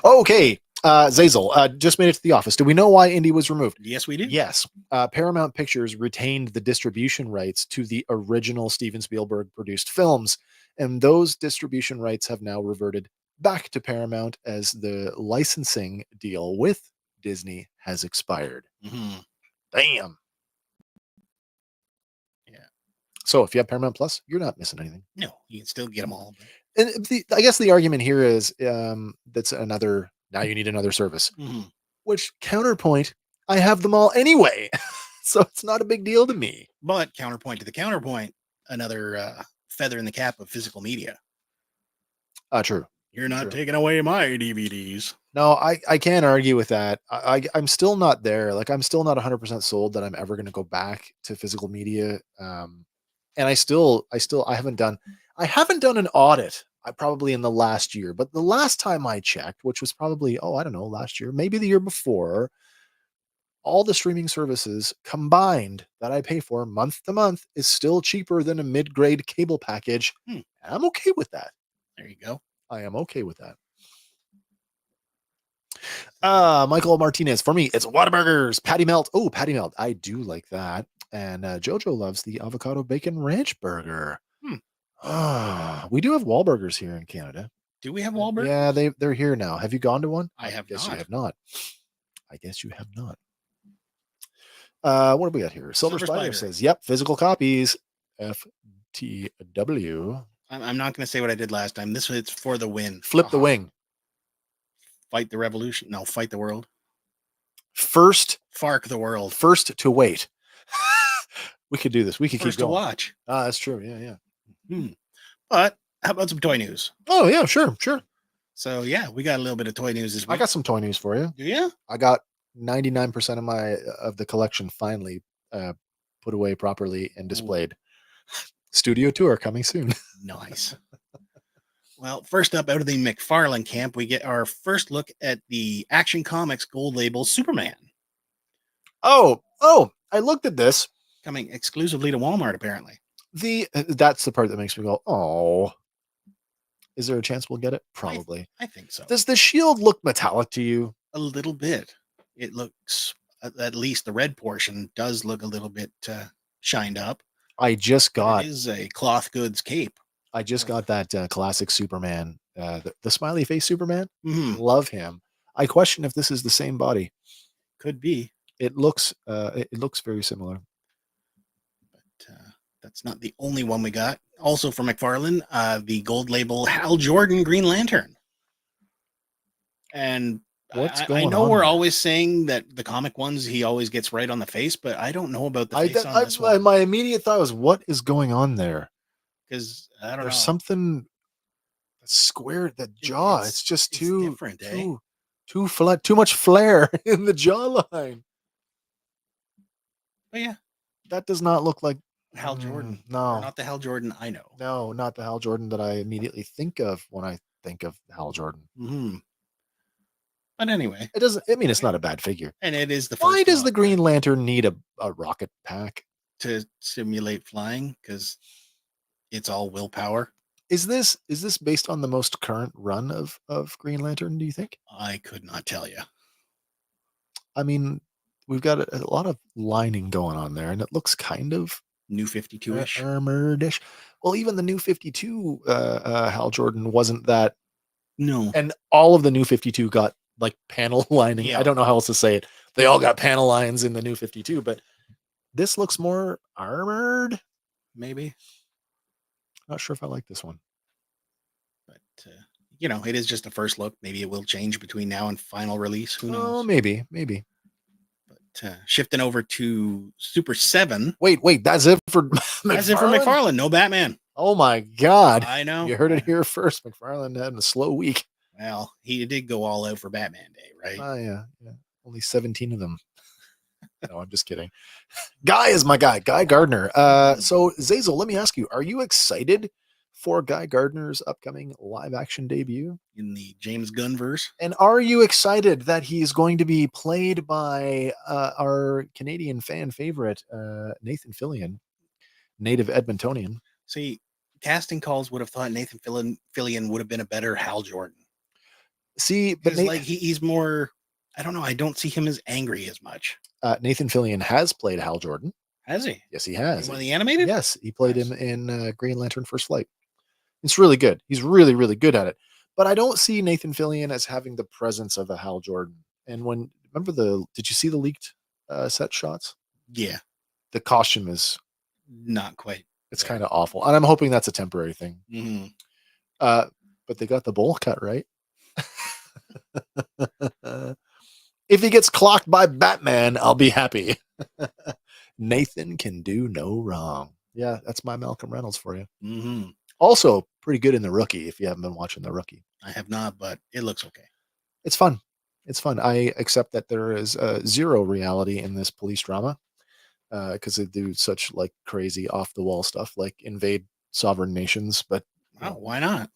Okay. Zazel just made it to the office. Do we know why Indy was removed? Yes, we do. Yes. Paramount Pictures retained the distribution rights to the original Steven Spielberg produced films, and those distribution rights have now reverted back to Paramount as the licensing deal with Disney has expired. Mm-hmm. Damn. Yeah. So if you have Paramount Plus, you're not missing anything. No, you can still get them all. And I guess the argument here is that's another. Now you need another service. Mm-hmm. Which, counterpoint, I have them all anyway. So it's not a big deal to me. But counterpoint to the counterpoint, another feather in the cap of physical media. True. You're not taking away my DVDs. No, I can't argue with that. I'm still not there. Like, I'm still not 100% sold that I'm ever going to go back to physical media. And I haven't done an audit. Probably in the last year, but the last time I checked, which was probably, I don't know, last year, maybe the year before, all the streaming services combined that I pay for month to month is still cheaper than a mid-grade cable package. I'm okay with that. There you go. I am okay with that. Michael Martinez, for me, it's Whataburgers, Patty Melt. Oh, Patty Melt. I do like that. And Jojo loves the avocado bacon ranch burger. We do have Wahlburgers here in Canada. Do we have Wahlburgers? Yeah, they're here now. Have you gone to one? I guess not. You have not. I guess you have not. What do we got here? Silver Spider says, "Yep, physical copies." FTW. I'm not going to say what I did last time. This is for the win. Flip the wing. Fight the revolution. No, fight the world. First. Fark the world. First to wait. We could do this. We could First keep going. to watch. That's true. Yeah. But how about some toy news? Oh yeah, sure. So yeah, we got a little bit of toy news this week. I got some toy news for you. Do you? I got 99% of the collection finally put away properly and displayed. Studio tour coming soon. Nice. Well, first up, out of the McFarlane camp, we get our first look at the Action Comics gold label Superman. Oh, I looked at this. Coming exclusively to Walmart, apparently. That's the part that makes me go, oh. Is there a chance we'll get it? Probably. I think so. Does the shield look metallic to you? A little bit. It looks, at least the red portion does look a little bit shined up. I just got. It is a cloth goods cape. I just got that classic Superman, the smiley face Superman. Mm-hmm. Love him. I question if this is the same body. Could be. It looks very similar. But that's not the only one we got. Also from McFarlane, the gold label Hal Jordan Green Lantern. And what's going on? I know we're always saying that the comic ones he always gets right on the face, but I don't know about the face on this one. My immediate thought was, what is going on there? Because I don't know. There's something squared. That jaw. It's just too different, too flat. Too much flair in the jawline. But yeah, that does not look like Hal Jordan. No, or not the Hal Jordan I know. No, not the Hal Jordan that I immediately think of when I think of Hal Jordan. Mm-hmm. But anyway, it doesn't. I mean, it's not a bad figure. And it is the first. Why does the Green Lantern need a rocket pack to simulate flying? Because it's all willpower. Is this based on the most current run of Green Lantern? Do you think? I could not tell you. I mean, we've got a lot of lining going on there, and it looks kind of New 52-ish, armored-ish. Well, even the New 52 Hal Jordan wasn't that. No, and all of the New 52 got like panel lining. Yeah. I don't know how else to say it. They all got panel lines in the New 52, but this looks more armored. Maybe. Not sure if I like this one. But it is just a first look. Maybe it will change between now and final release. Who knows? Oh, maybe. But shifting over to Super 7. Wait, that's it for McFarlane? That's it for McFarlane. No Batman. Oh my God. I know. You heard it here first. McFarlane had a slow week. Well, he did go all out for Batman Day, right? Oh, yeah. Only 17 of them. No, I'm just kidding. Guy is my guy, Guy Gardner. So, Zazel, let me ask you, are you excited for Guy Gardner's upcoming live action debut? In the James Gunn verse? And are you excited that he's going to be played by our Canadian fan favorite, Nathan Fillion, native Edmontonian? See, casting calls would have thought Nathan Fillion would have been a better Hal Jordan. See, but he's more, I don't know, I don't see him as angry as much. Nathan Fillion has played Hal Jordan. Has he? Yes, he has. One of the animated? Yes, he played him in Green Lantern First Flight. It's really good. He's really, really good at it. But I don't see Nathan Fillion as having the presence of a Hal Jordan. And did you see the leaked set shots? Yeah. The costume is not quite. It's kind of awful. And I'm hoping that's a temporary thing. Mm-hmm. But they got the bowl cut right. If he gets clocked by Batman, I'll be happy. Nathan can do no wrong. Yeah, that's my Malcolm Reynolds for you. Mm-hmm. Also, pretty good in The Rookie, if you haven't been watching The Rookie. I have not, but it looks okay. It's fun. I accept that there is zero reality in this police drama because they do such like crazy off-the-wall stuff, like invade sovereign nations. But why not?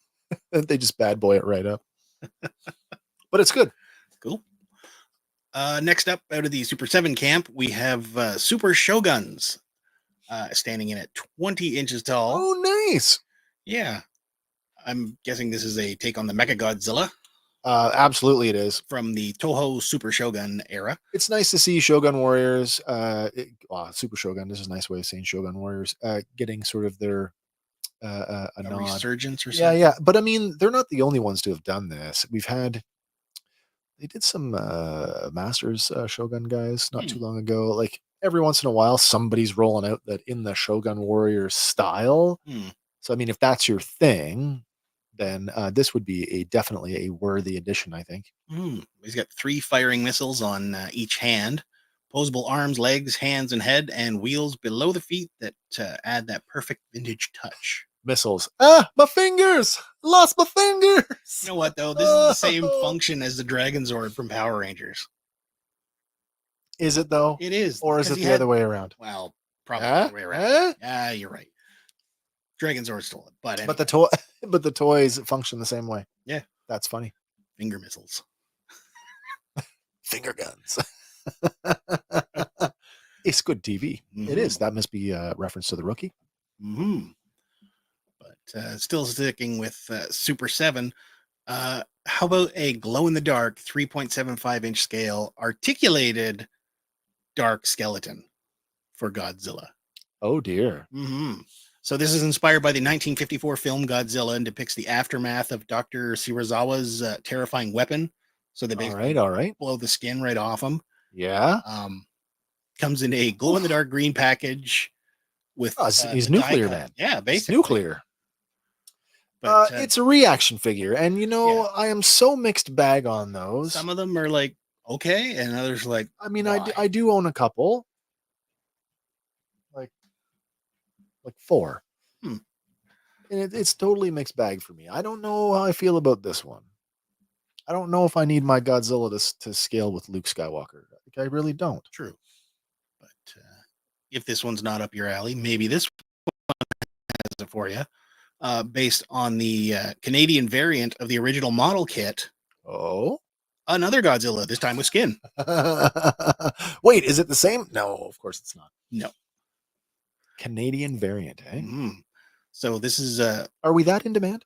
They just bad boy it right up. But it's good. Cool. Next up, out of the Super 7 camp, we have Super Shoguns standing in at 20 inches tall. Oh, nice. Yeah. I'm guessing this is a take on the Mechagodzilla. Absolutely it is. From the Toho Super Shogun era. It's nice to see Shogun Warriors, Super Shogun, this is a nice way of saying Shogun Warriors, getting sort of their a nod. Resurgence or something. Yeah. But I mean, they're not the only ones to have done this. They did some Masters Shogun guys not too long ago. Like every once in a while, somebody's rolling out that in the Shogun Warrior style. So, I mean, if that's your thing, then this would be definitely a worthy addition, I think. He's got 3 firing missiles on each hand, posable arms, legs, hands, and head, and wheels below the feet that add that perfect vintage touch. Missiles. My fingers! Lost my fingers! You know what, though? This is the same function as the Dragon Zord from Power Rangers. Is it, though? It is. Or is it the other way around? Well, probably the other way around. Yeah, you're right. Dragon Zord stole it. But anyway. But the toys function the same way. Yeah. That's funny. Finger missiles. Finger guns. It's good TV. It is. That must be a reference to The Rookie. But still sticking with Super 7, how about a glow-in-the-dark 3.75-inch scale articulated dark skeleton for Godzilla? Oh, dear. So this is inspired by the 1954 film Godzilla and depicts the aftermath of Dr. Shirazawa's terrifying weapon. So they basically blow the skin right off him. Yeah. Comes in a glow-in-the-dark green package with he's nuclear, man. Yeah, basically. He's nuclear. But it's a reaction figure, and I am so mixed bag on those. Some of them are like okay, and others like. I mean, I do own a couple, like 4, and it's totally mixed bag for me. I don't know how I feel about this one. I don't know if I need my Godzilla to scale with Luke Skywalker. I really don't. True, but if this one's not up your alley, maybe this one has it for you. Based on the Canadian variant of the original model kit. Oh, another Godzilla, this time with skin. Wait, is it the same? No, of course it's not. No. Canadian variant, eh? So this is are we that in demand?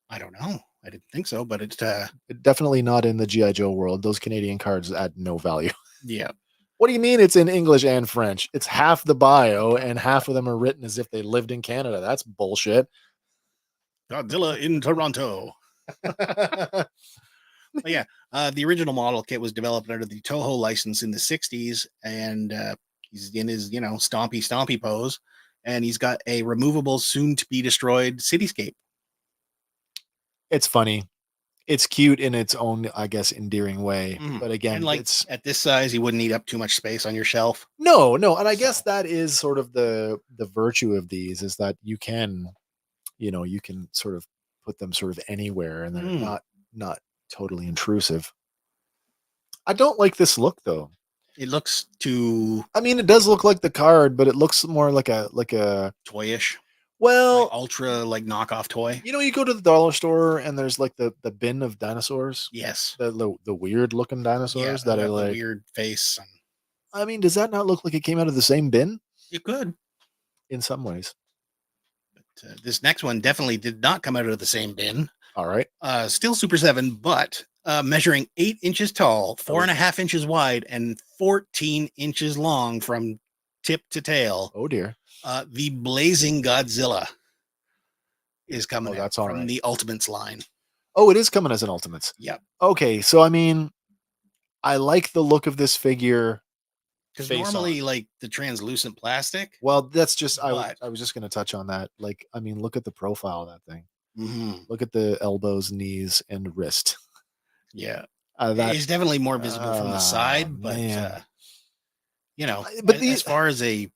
I don't know. I didn't think so, but it's definitely not in the G.I. Joe world. Those Canadian cards add no value. Yeah. What do you mean it's in English and French? It's half the bio and half of them are written as if they lived in Canada. That's bullshit. Godzilla in Toronto. But yeah, the original model kit was developed under the Toho license in the 60s, and he's in his, stompy pose, and he's got a removable, soon-to-be-destroyed cityscape. It's funny. It's cute in its own, I guess, endearing way. But again, and like it's at this size, you wouldn't eat up too much space on your shelf. no, and I guess So- that is sort of the virtue of these is that you can, you can sort of put them sort of anywhere, and they're not totally intrusive. I don't like this look though. It looks too I mean, it does look like the card, but it looks more like a toyish, well, like ultra like knockoff toy. you go to the dollar store and there's like the bin of dinosaurs, Yes, the weird looking dinosaurs that are got the like weird face. And I mean, does that not look like it came out of the same bin you could. in some ways? But this next one definitely did not come out of the same bin. All right. Still Super 7, but measuring 8 inches tall, 4.5 inches wide, and 14 inches long from tip to tail. Oh dear. The Blazing Godzilla is coming out that's all from right. the Ultimates line. Oh, it is coming as an Ultimates. Yep. Okay, so I mean, I like the look of this figure. Because face normally, on. like the translucent plastic. Well, that's just I But- was just going to touch on that. Like, I mean, look at the profile of that thing. Mhm. Look at the elbows, knees, and wrist. Yeah. That It's definitely more visible from the side, but man. but as far as a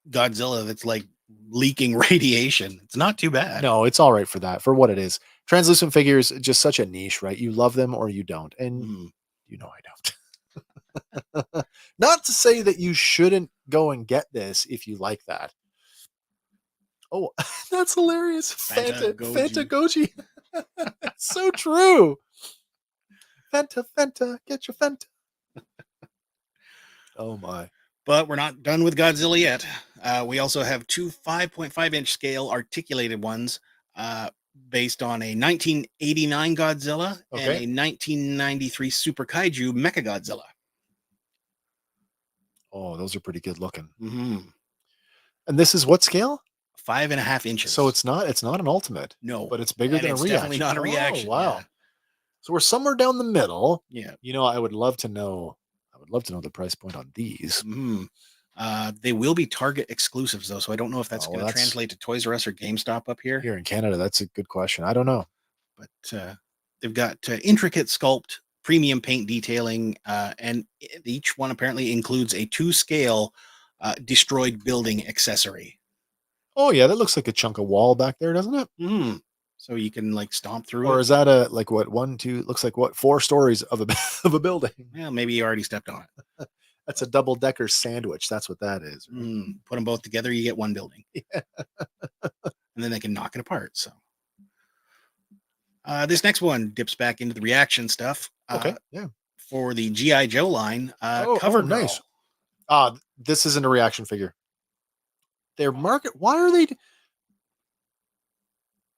Godzilla that's like leaking radiation, it's not too bad. No, it's all right for that, for what it is. Translucent figures, just such a niche, right? You love them or you don't, and Mhm. I don't. Not to say that you shouldn't go and get this if you like that. Oh, that's hilarious. Fanta Fanta Goji. It's so true. Fanta, get your Fanta. Oh my. But we're not done with Godzilla yet. We also have two 5.5-inch scale articulated ones based on a 1989 Godzilla and a 1993 Super Kaiju Mechagodzilla. Oh, those are pretty good looking. Mm-hmm. And this is what scale? 5.5 inches. So it's not an ultimate. No, but it's bigger than a reaction. Definitely not a reaction. Oh, wow. Yeah. So we're somewhere down the middle. Yeah. I would love to know the price point on these. Mm-hmm. They will be Target exclusives though, so I don't know if that's going to translate to Toys R Us or GameStop up here. Here in Canada, that's a good question. I don't know. But they've got intricate sculpt, premium paint detailing, and each one apparently includes a 2-scale destroyed building accessory. Oh yeah, that looks like a chunk of wall back there, doesn't it? Mm. So you can like stomp through Or it. is that a like what 1, 2? Looks like what 4 stories of a of a building. Well, maybe you already stepped on it. That's a double-decker sandwich. That's what that is. Right? Put them both together, you get one building. Yeah. And then they can knock it apart. So this next one dips back into the reaction stuff. Okay. Yeah. For the G.I. Joe line, cover girl. Nice. This isn't a reaction figure. Their market. Why are they?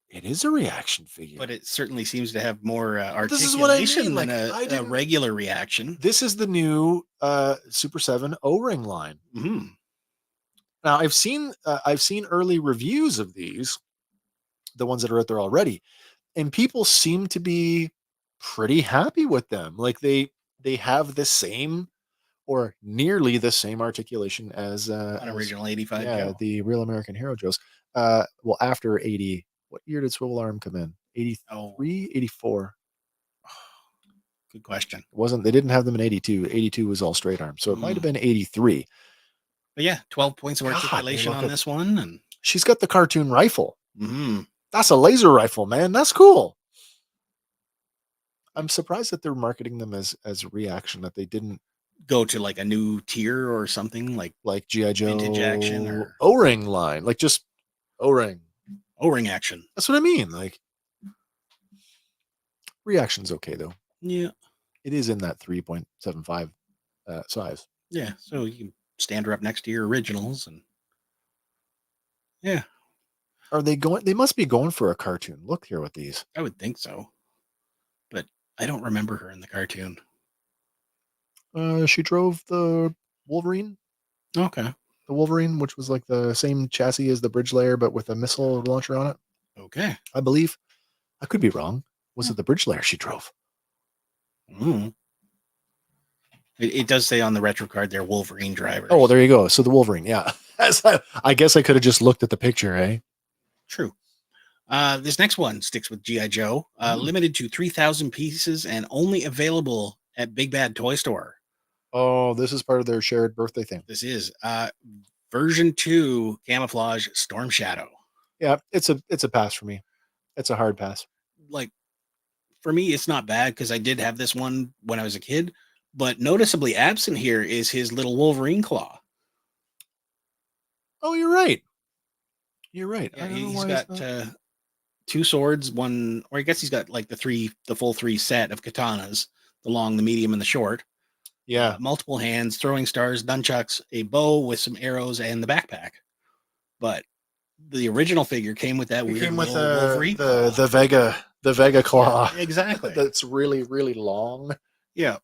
It is a reaction figure, But it certainly seems to have more articulation This is what I mean, than like, a regular reaction. this is the new Super 7 O-ring line. Mm-hmm. Now I've seen early reviews of these, the ones that are out there already, and people seem to be pretty happy with them. Like they have the same or nearly the same articulation as An original 85 Joe. the Real American Hero Joes. Well, after 80, what year did Swivel Arm come in? 83, 84. Good question. They didn't have them in 82. 82 was all straight arm. So it might have been 83. But yeah, 12 points of God, articulation look on at- this one. And She's got the cartoon rifle. mm-hmm. That's a laser rifle, man. That's cool. I'm surprised that they're marketing them as reaction, that they didn't go to like a new tier or something like G.I. Joe Vintage action or- O-ring line, like just O-ring. O-ring action. That's what I mean. Like reaction's okay though. Yeah. It is in that 3.75 size. Yeah. So you can stand her up next to your originals and yeah, Are they going? They must be going for a cartoon look here with these. I would think so. But I don't remember her in the cartoon. She drove the Wolverine. Okay. The Wolverine, which was like the same chassis as the Bridge Layer, but with a missile launcher on it. Okay. I believe. I could be wrong. Was it the Bridge Layer she drove? Mm. It does say on the retro card there Wolverine driver. Oh, well, there you go. So the Wolverine, yeah. I guess I could have just looked at the picture, eh? True. This next one sticks with GI Joe. Hmm. Limited to 3,000 pieces and only available at Big Bad Toy Store. Oh, this is part of their shared birthday thing. This is version 2 camouflage Storm Shadow. Yeah, it's a pass for me. It's a hard pass. Like, for me, it's not bad because I did have this one when I was a kid, but noticeably absent here is his little Wolverine claw. Oh, you're right. You're right. Yeah, I don't know he's why got it's not. two swords, one, or I guess he's got like the full three set of katanas, the long, the medium, and the short. Yeah, Multiple hands, throwing stars, nunchucks, a bow with some arrows, and the backpack. But the original figure came with that it weird came with little Wolverine claw. the Vega claw. Yeah, exactly. That's really really long. Yeah.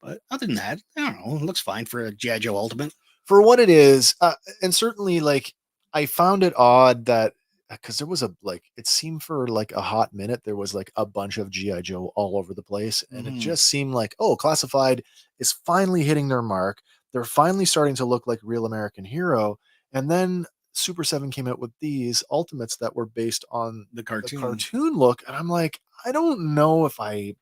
But other than that, I don't know. It looks fine for a G.I. Joe Ultimate. For what it is, and certainly like I found it odd that because there was it seemed for like a hot minute there was like a bunch of GI Joe all over the place, and it just seemed like, oh, Classified is finally hitting their mark. They're finally starting to look like real American Hero, and then Super 7 came out with these Ultimates that were based on The the cartoon. cartoon look, and I'm like, I don't know if I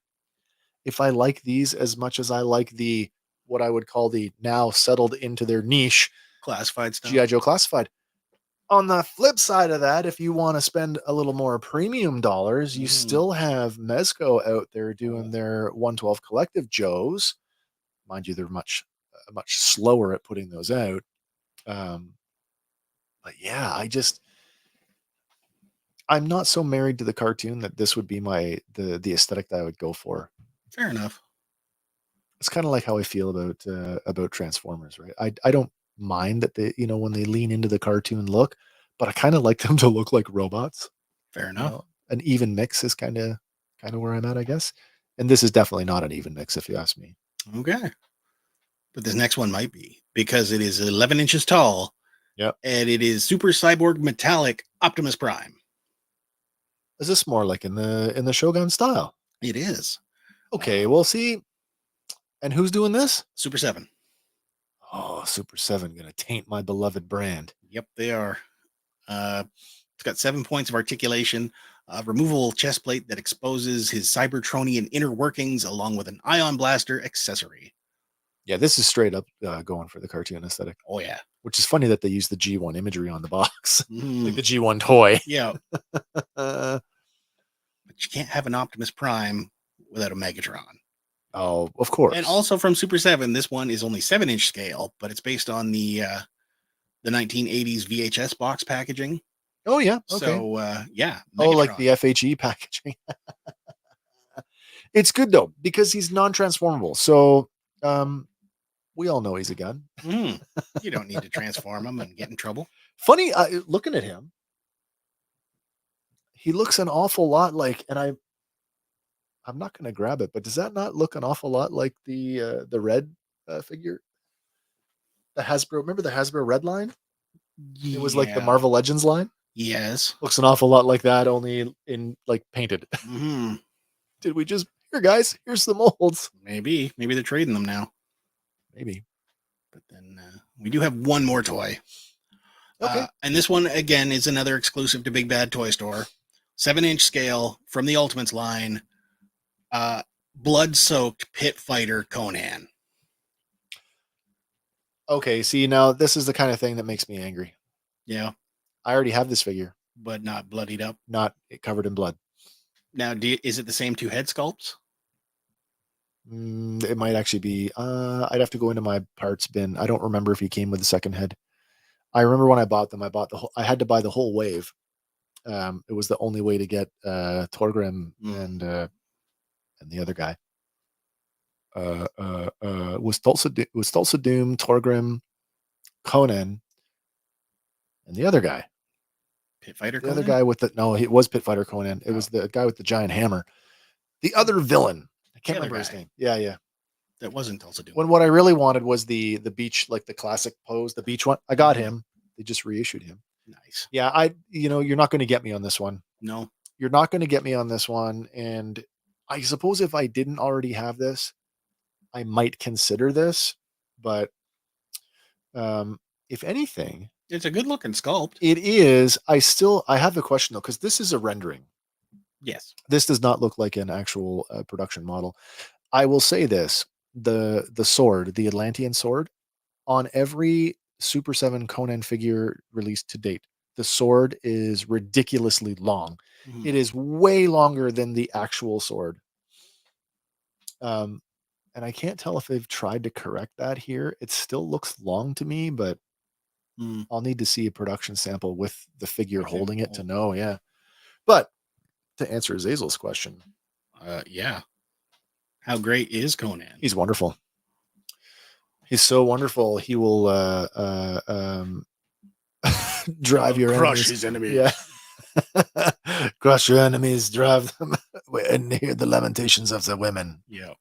like these as much as I like the what I would call the now settled into their niche Classified stuff. GI Joe Classified. On the flip side of that, if you want to spend a little more premium dollars, you still have Mezco out there doing their 112 Collective Joes. Mind you, they're much slower at putting those out. But yeah, I'm not so married to the cartoon that this would be the aesthetic that I would go for. Fair enough. It's kind of like how I feel about Transformers, right? I don't mind that they, when they lean into the cartoon look, but I kind of like them to look like robots. Fair enough. An even mix is kind of where I'm at, I guess. And this is definitely not an even mix, if you ask me. Okay. But this next one might be because it is 11 inches tall. Yep. And it is Super Cyborg Metallic Optimus Prime. Is this more like in the Shogun style? It is. Okay, we'll see. And who's doing this? Super 7. Oh, Super 7 gonna taint my beloved brand. Yep, they are. It's got 7 points of articulation, a removable chest plate that exposes his Cybertronian inner workings, along with an ion blaster accessory. Yeah, this is straight up going for the cartoon aesthetic. Oh yeah, which is funny that they use the G1 imagery on the box, like Mm, the G1 toy. yeah. Uh, But you can't have an Optimus Prime without a Megatron. oh, of course. And also from Super 7, this one is only 7-inch scale, but it's based on the 1980s VHS box packaging. Oh yeah, okay. So yeah, Oh, like Megatron. the FHE packaging. It's good though because he's non-transformable. So we all know he's a gun. You don't need to transform him and get in trouble. Funny, looking at him, he looks an awful lot like, and I'm not going to grab it, but does that not look an awful lot like the red figure, the Hasbro? Remember the Hasbro red line? It was like the Yeah. Marvel Legends line. Yes. Looks an awful lot like that, only in like painted. hmm Did we just here, guys? Here's the molds. Maybe they're trading them now. Maybe. But then we do have one more toy. Okay. And this one, again, is another exclusive to Big Bad Toy Store. 7-inch scale from the Ultimates line. Blood-soaked pit fighter Conan. Okay. See, now this is the kind of thing that makes me angry. Yeah, I already have this figure, but not bloodied up. not covered in blood. Now, is it the same two head sculpts? It might actually be. I'd have to go into my parts bin. I don't remember if he came with the second head. I remember when I bought them. I had to buy the whole wave. It was the only way to get Torgrim and the other guy. Was Tulsa Doom, Torgrim, Conan, and the other guy. Pit fighter The Conan? other guy with it was Pit Fighter Conan. It was the guy with the giant hammer. The other villain. I can't The other remember his guy. name. Yeah. That wasn't Tulsa Doom. When what I really wanted was the beach, like the classic pose, the beach one. I got Mhm. him. They just reissued him. Nice. Yeah, you're not going to get me on this one. No. You're not going to get me on this one. And I suppose if I didn't already have this, I might consider this. But if anything, It's a good looking sculpt. it is. I have the question though, because this is a rendering. Yes. This does not look like an actual production model. I will say this: the sword, the Atlantean sword, on every Super 7 Conan figure released to date, the sword is ridiculously long. Mhm. It is way longer than the actual sword. And I can't tell if they've tried to correct that here. It still looks long to me, but Mm. I'll need to see a production sample with the figure With it holding it to hold- know. Yeah. But to answer Zazel's question, Yeah. How great is Conan? he's wonderful. He's so wonderful. He will drive your crush enemies. his enemies. Yeah. Crush your enemies, drive them, and hear the lamentations of the women. Yeah.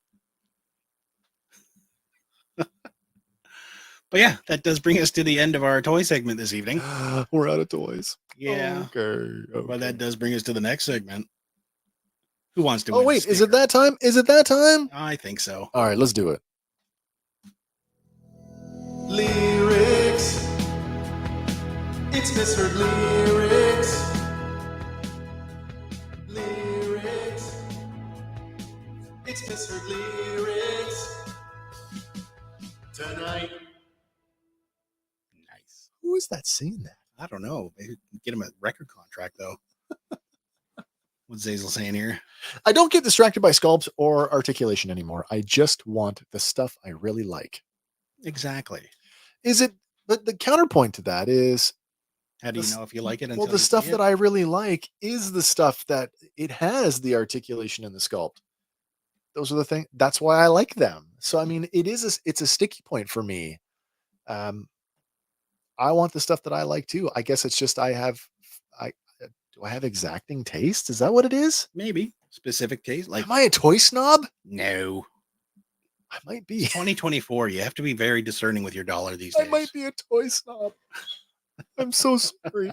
But yeah, that does bring us to the end of our toy segment this evening. We're out of toys. Yeah. Okay. But that does bring us to the next segment. Who wants to Oh win a wait, is it sticker? that time? Is it that time? I think so. All right, let's do it. Lyrics. It's misheard lyrics. Lyrics. It's misheard lyrics. Tonight. Nice. Who is that singing that? I don't know. Maybe get him a record contract though. What's Zazel saying here? I don't get distracted by sculpts or articulation anymore. I just want the stuff I really like. Exactly. Is it? But the counterpoint to that is, How do you This- know if you like it? well, the stuff that I really like is the stuff that it has the articulation in the sculpt. Those are the things. That's why I like them. So I mean, it's a sticky point for me. I want the stuff that I like too. I guess it's just I do I have exacting taste? Is that what it is? maybe specific taste. Like Am I a toy snob? no, I might be. 2024. You have to be very discerning with your dollar these I days. might be a toy snob. I'm so sorry.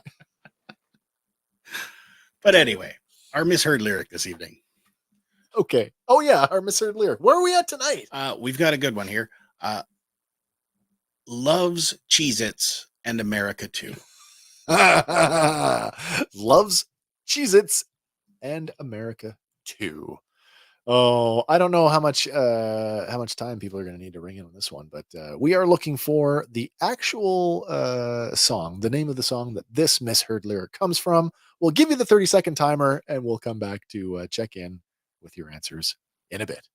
But anyway, our misheard lyric this evening. Okay. Oh yeah, our misheard lyric. Where are we at tonight? We've got a good one here. Loves Cheez-Its and America too. Loves Cheez-Its and America too. Oh, I don't know how much time people are going to need to ring in on this one, but we are looking for the actual song, the name of the song that this misheard lyric comes from. We'll give you the 30-second timer, and we'll come back to check in with your answers in a bit.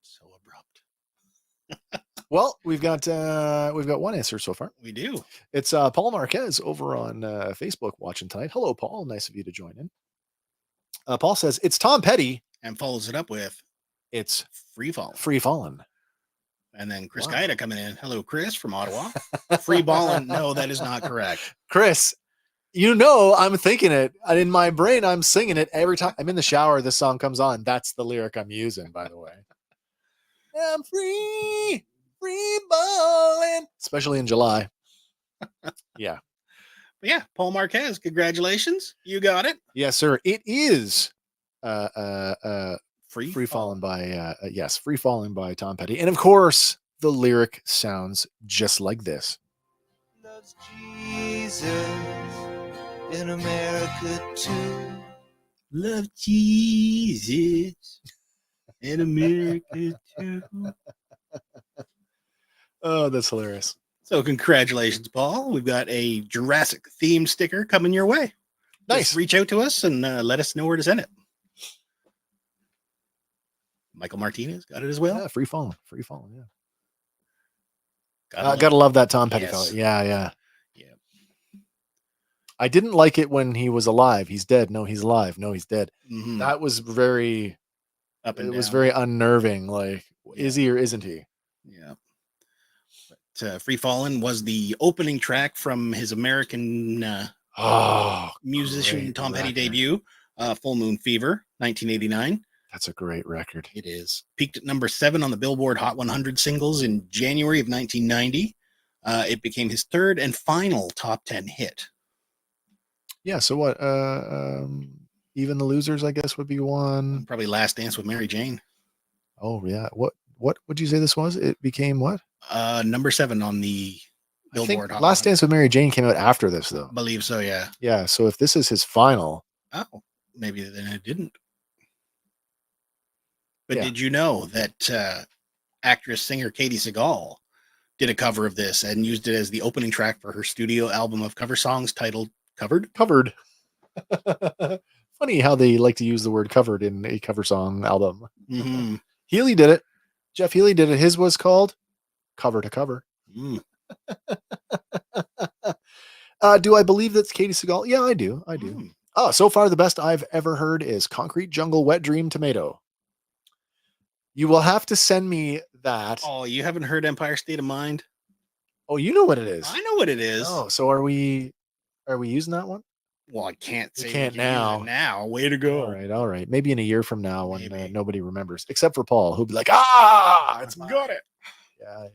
So abrupt. Well, we've got one answer so far. We do. It's Paul Marquez over on Facebook watching tonight. Hello, Paul. Nice of you to join in. Paul says it's Tom Petty. And follows it up with It's Free Fall. Free Fallen. And then Chris Wow. Gaida coming in. Hello, Chris from Ottawa. Free Ballin'. No, that is not correct. Chris, you know I'm thinking it. In my brain, I'm singing it every time I'm in the shower. This song comes on. That's the lyric I'm using, by the way. I'm free balling, especially in July. Yeah. But yeah, Paul Marquez, congratulations. You got it. Yes, sir. It is Free Free Falling by Free Falling by Tom Petty. And of course, the lyric sounds just like this. Loves Jesus in America too. Love Jesus in America too. Oh, that's hilarious. So congratulations, Paul. We've got a Jurassic themed sticker coming your way. Nice. Just reach out to us and let us know where to send it. Michael Martinez got it as well. Yeah, Free Falling. Free Falling, yeah. Gotta Gotta love that Tom Petty Yes. fella. Yeah. Yeah. I didn't like it when he was alive. He's dead. No, he's alive. No, he's dead. Mhm. That was very Up and it was down. very unnerving. Like, is Yeah. he or isn't he? Yeah. Free Fallin' was the opening track from his American musician great Tom Petty record. debut, Full Moon Fever, 1989. That's a great record. It is. Peaked at number 7 on the Billboard Hot 100 singles in January of 1990. It became his third and final top 10 hit. Yeah, so what? Even the Losers, I guess, would be one. Probably Last Dance with Mary Jane. Oh, yeah. What would you say this was? It became what? Number 7 on the Billboard Hot Last 100. Dance with Mary Jane came out after this, though. I believe so, yeah. Yeah, so if this is his final... Oh, maybe then it didn't. But Yeah. did you know that actress singer Katie Seagal did a cover of this and used it as the opening track for her studio album of cover songs titled Covered? Covered. Funny how they like to use the word covered in a cover song album. Mm-hmm. Healy did it. Jeff Healy did it. His was called Cover to Cover. Mm. Do I believe that's Katie Seagal? Yeah, I do. Mm. Oh, so far the best I've ever heard is Concrete Jungle Wet Dream Tomato. You will have to send me that. Oh, you haven't heard Empire State of Mind? Oh, you know what it is. I know what it is. Oh, so are we using that one? Well, I can't We say can't we can use now. it now. Way to go. All right. Maybe in a year from now when Maybe. nobody remembers, except for Paul, who'll be like, it's mine. Got it. Yeah.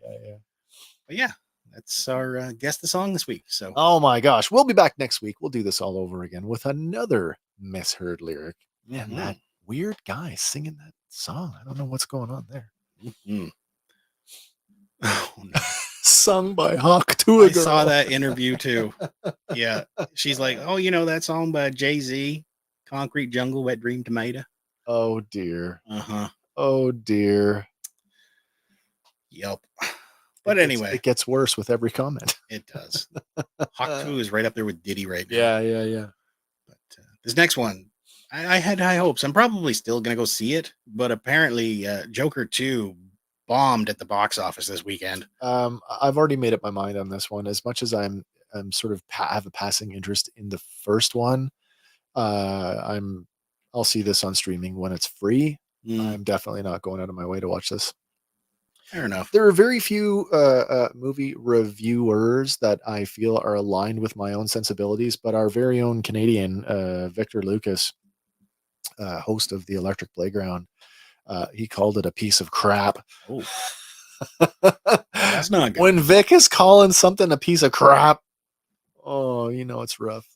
But yeah, that's our Guess the Song this week. So Oh my gosh. We'll be back next week. We'll do this all over again with another misheard lyric. And that weird guy singing that song. I don't know what's going on there. Mhm. Oh, no. Sung by Hawk to a I girl. saw that interview too. Yeah. She's like, oh, you know that song by Jay-Z, Concrete Jungle, Wet Dream Tomato? Oh dear. Uh-huh. Oh dear. Yep. But anyway, it gets worse with every comment. it does. Hawk 2 is right up there with Diddy right now. Yeah. But this next one, I had high hopes. I'm probably still going to go see it, but apparently Joker 2 bombed at the box office this weekend. I've already made up my mind on this one. As much as I'm sort of have a passing interest in the first one, I'll see this on streaming when it's free. I'm definitely not going out of my way to watch this. Fair enough. There are very few movie reviewers that I feel are aligned with my own sensibilities, but our very own Canadian Victor Lucas, host of the Electric Playground, he called it a piece of crap. Oh, that's not good. When Vic is calling something a piece of crap, oh, you know it's rough.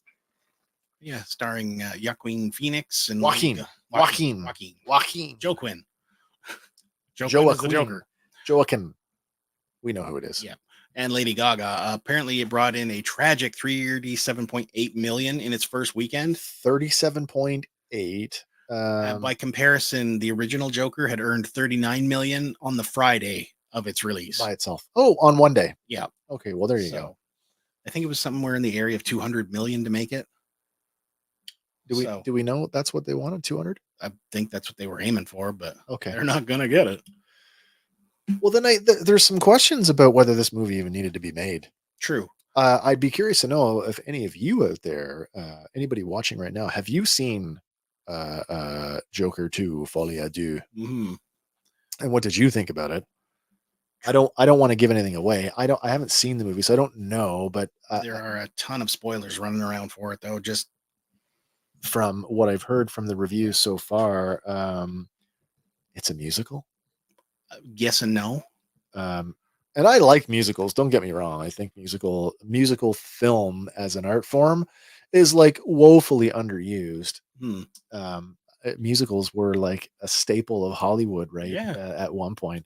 Yeah, starring Joaquin Phoenix and Joaquin. Joaquin. Joaquin. The Joker. Joaquin. We know who it is. Yeah. And Lady Gaga. Apparently, it brought in a tragic $37.8 million in its first weekend. 37.8. By comparison, the original Joker had earned $39 million on the Friday of its release by itself. Oh, on one day. Yeah. Okay. Well, there you go. I think it was somewhere in the area of 200 million to make it. Do we know that's what they wanted? 200? I think that's what they were aiming for, but okay, they're not gonna get it. Well, then there's some questions about whether this movie even needed to be made. True. I'd be curious to know if any of you out there, anybody watching right now, have you seen Joker 2 Folie à Deux? Mm-hmm. And what did you think about it? I don't want to give anything away. I haven't seen the movie, so I don't know, but there are a ton of spoilers running around for it though, just from what I've heard from the reviews so far. It's a musical. Yes and no. And I like musicals. Don't get me wrong. I think musical film as an art form is like woefully underused. Musicals were like a staple of Hollywood, right? Yeah. At one point.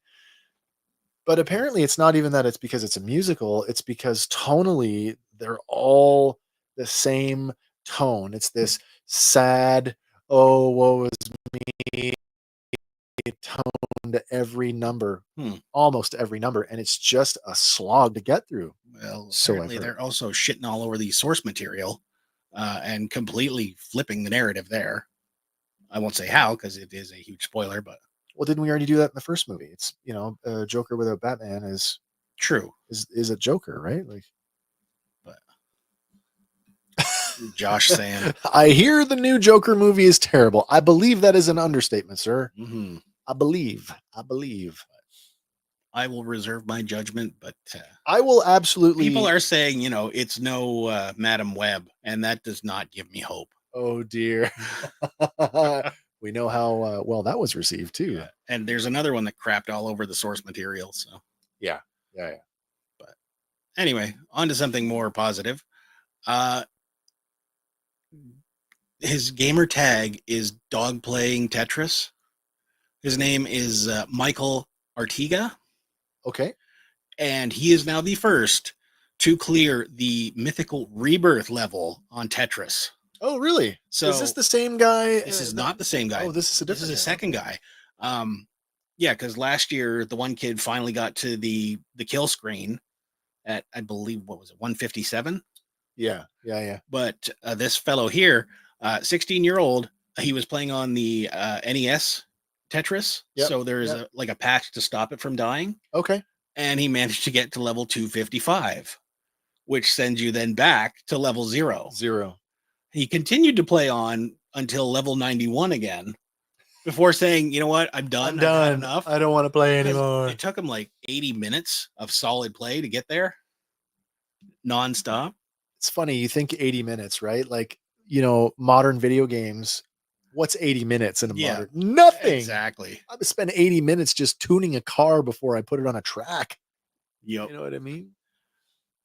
But apparently it's not even that it's because it's a musical. It's because tonally they're all the same tone. It's this sad, oh, woe is me tone to every number, almost every number, and it's just a slog to get through. Well, so apparently they're also shitting all over the source material and completely flipping the narrative there. I won't say how because it is a huge spoiler, but well, didn't we already do that in the first movie? It's Joker without Batman is true. Is a Joker, right? Like, but Josh saying, I hear the new Joker movie is terrible. I believe that is an understatement, sir. Mm-hmm. I believe. I will reserve my judgment, but I will absolutely. people are saying, it's no Madam Web, and that does not give me hope. Oh dear. We know how well that was received too. Yeah. And there's another one that crapped all over the source material. So Yeah. But anyway, on to something more positive. His gamer tag is dog playing Tetris. His name is Michael Artiga, Okay. and he is now the first to clear the mythical rebirth level on Tetris. Oh, really? So is this the same guy? This is not the same guy. Oh, this is a different. This is a second guy. Yeah, because last year the one kid finally got to the kill screen at, I believe, what was it, 157? Yeah. But this fellow here, 16-year-old, he was playing on the NES Tetris. Yep, So there's a patch to stop it from dying. Okay. And he managed to get to level 255, which sends you then back to level 0. He continued to play on until level 91 again before saying, you know what, I'm done. I've had enough. I don't want to play anymore. It took him like 80 minutes of solid play to get there, nonstop. It's funny. You think 80 minutes, right? Like, modern video games. What's 80 minutes in a modern? Nothing. Exactly. I would spend 80 minutes just tuning a car before I put it on a track. Yep. You know what I mean?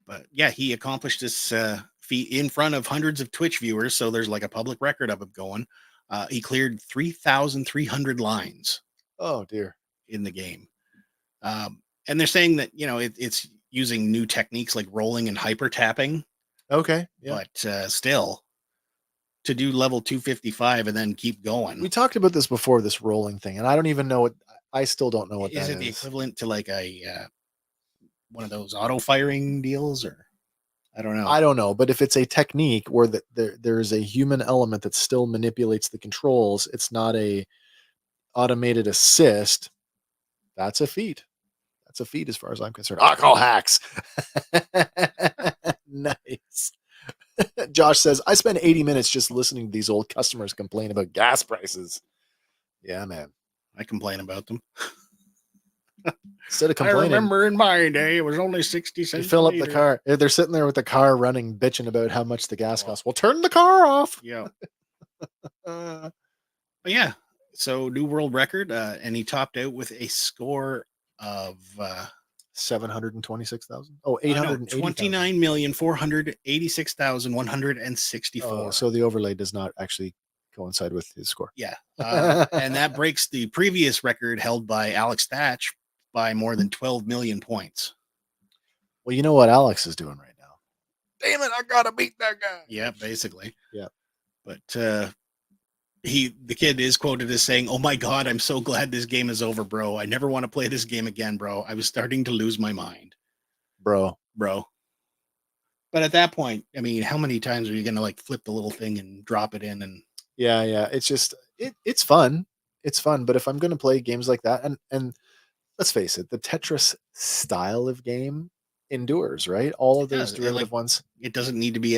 But yeah, he accomplished this feat in front of hundreds of Twitch viewers. So there's like a public record of him going. He cleared 3,300 lines. Oh dear. In the game. And they're saying that, it's using new techniques like rolling and hyper tapping. Okay. Yeah. But still, to do level 255 and then keep going. We talked about this before, this rolling thing, and I don't even know what. I still don't know what is. That Is it the equivalent to like a one of those auto firing deals, or I don't know. I don't know, but if it's a technique where there is a human element that still manipulates the controls, it's not a automated assist. That's a feat. That's a feat as far as I'm concerned. I call hacks. Nice. Josh says, I spend 80 minutes just listening to these old customers complain about gas prices. Yeah, man. I complain about them. Instead of complaining, I remember in my day, it was only 60 cents. You fill up the car. They're sitting there with the car running, bitching about how much the gas costs. Well, turn the car off. Yeah. Yeah. So new world record. And he topped out with a score of 726,000. Oh, 29,486,164. Oh, so the overlay does not actually coincide with his score. Yeah. And that breaks the previous record held by Alex Thatch by more than 12 million points. Well, you know what Alex is doing right now. Damn it, I gotta beat that guy. Yeah, basically. Yeah. But the kid is quoted as saying, "Oh my God, I'm so glad this game is over, bro. I never want to play this game again, bro. I was starting to lose my mind." Bro. But at that point, I mean, how many times are you gonna like flip the little thing and drop it in? And yeah. It's just it's fun. It's fun. But if I'm gonna play games like that, and let's face it, the Tetris style of game endures, right? All of those derivative ones. It doesn't need to be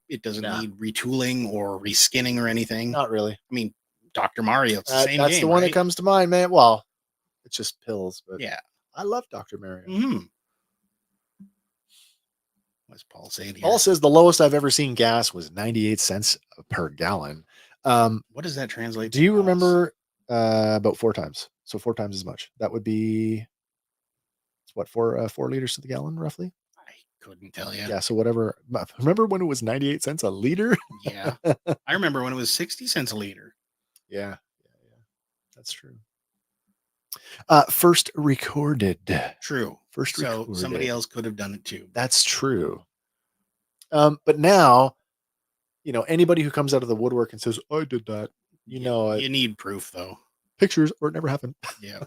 it doesn't need retooling or reskinning or anything. Not really. I mean, Dr. Mario, it's the same game. That's the one that comes to mind, man. Well, it's just pills, but yeah. I love Dr. Mario. Mm-hmm. What's Paul saying here? Paul says the lowest I've ever seen gas was 98 cents per gallon. What does that translate to? Do you remember about 4 times? So 4 times as much. That would be what, 4 liters to the gallon, roughly? I couldn't tell you. Yeah, so whatever. Remember when it was 98 cents a liter? Yeah. I remember when it was 60 cents a liter. Yeah. That's true. First recorded. True. First recorded. So somebody else could have done it too. That's true. But now, anybody who comes out of the woodwork and says, I did that, you need proof though. Pictures, or it never happened. Yeah.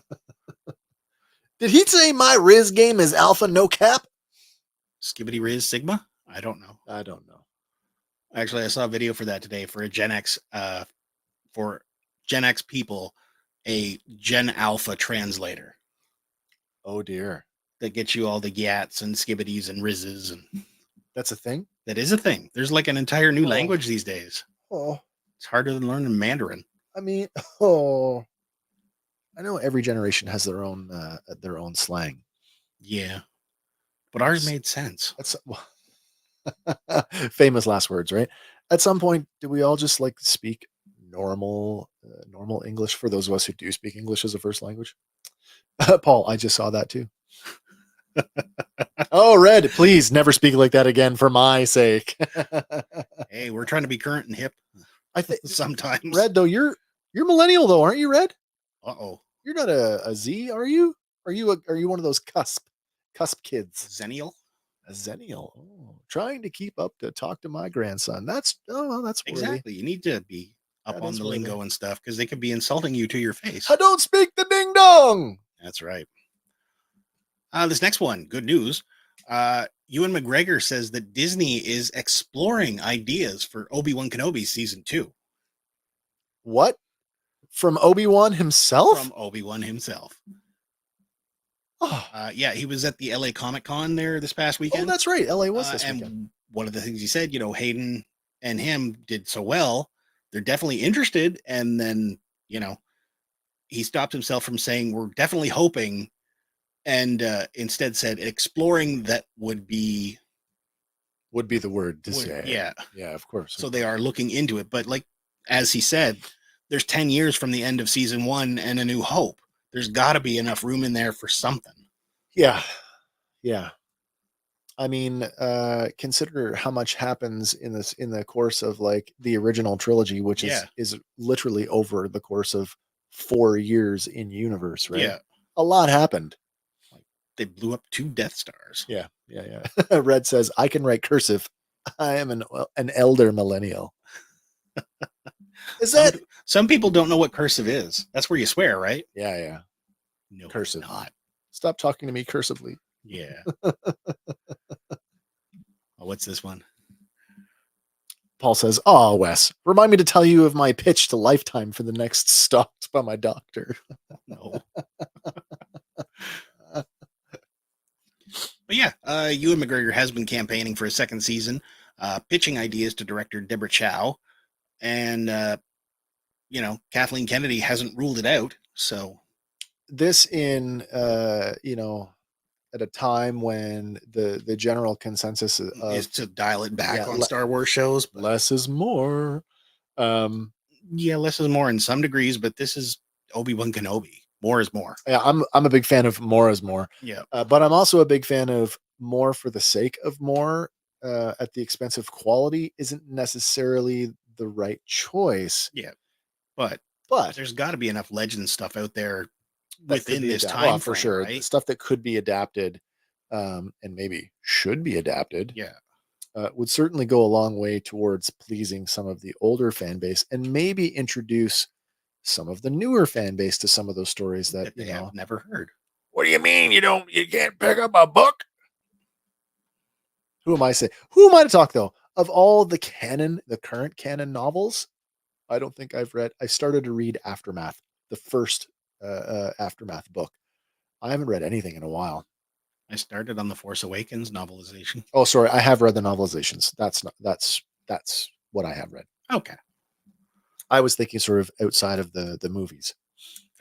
Did he say my Riz game is alpha no cap? Skibbity Riz Sigma? I don't know. Actually, I saw a video for that today for a Gen X, for Gen X people, a Gen Alpha translator. Oh dear. That gets you all the Yats and Skibbities and Rizzes. And that's a thing? That is a thing. There's like an entire new language these days. Oh. It's harder than learning Mandarin. I mean, oh. I know every generation has their own slang. Yeah. But ours made sense. That's famous last words, right? At some point, do we all just like speak normal English for those of us who do speak English as a first language? Paul, I just saw that too. Oh, Red, please never speak like that again for my sake. Hey, we're trying to be current and hip. I think sometimes. Red, though, you're millennial though, aren't you, Red? Uh-oh. You're not a Z, are you? Are you one of those cusp kids? Zennial? A zennial. Oh, trying to keep up to talk to my grandson. That's worthy. Exactly. You need to be up That on is the worthy. lingo and stuff because they could be insulting you to your face. I don't speak the ding dong. That's right. This next one, good news. Ewan McGregor says that Disney is exploring ideas for Obi-Wan Kenobi season 2. What? From Obi-Wan himself? From Obi-Wan himself. Oh. Yeah, he was at the LA Comic-Con there this past weekend. Oh, that's right. LA was this and weekend. One of the things he said, Hayden and him did so well. They're definitely interested. And then, he stopped himself from saying, we're definitely hoping, and instead said exploring. That would be the word to say. Yeah, of course. So they are looking into it, but like as he said, there's 10 years from the end of season 1 and A New Hope. There's got to be enough room in there for something. Yeah. I mean, consider how much happens in the course of like the original trilogy, which is literally over the course of 4 years in universe, right? Yeah, a lot happened. They blew up 2 Death Stars. Yeah. Red says, I can write cursive. I am an elder millennial. Is that some people don't know what cursive is? That's where you swear, right? Yeah. No, cursive. Not. Stop talking to me cursively. Yeah. What's this one? Paul says, "Oh, Wes, remind me to tell you of my pitch to Lifetime for the next Stalked by My Doctor." No. But yeah, Ewan McGregor has been campaigning for a second season, pitching ideas to director Deborah Chow, and Kathleen Kennedy hasn't ruled it out. So this in at a time when the general consensus is to dial it back on Star Wars shows. But less is more. Less is more in some degrees, but this is Obi-Wan Kenobi. More is more. Yeah, I'm a big fan of more is more. Yeah, but I'm also a big fan of more for the sake of more. At the expense of quality isn't necessarily the right choice. Yeah, but there's got to be enough legend stuff out there within this time for frame, sure. right? Stuff that could be adapted, and maybe should be adapted. Yeah, would certainly go a long way towards pleasing some of the older fan base, and maybe introduce some of the newer fan base to some of those stories that they have never heard. What do you mean you can't pick up a book? Who am I to talk though? Of all the current canon novels, I don't think I've read. I started to read Aftermath, the first Aftermath book. I haven't read anything in a while. I started on the Force Awakens novelization. Oh, sorry, I have read the novelizations. That's what I have read. Okay. I was thinking sort of outside of the movies.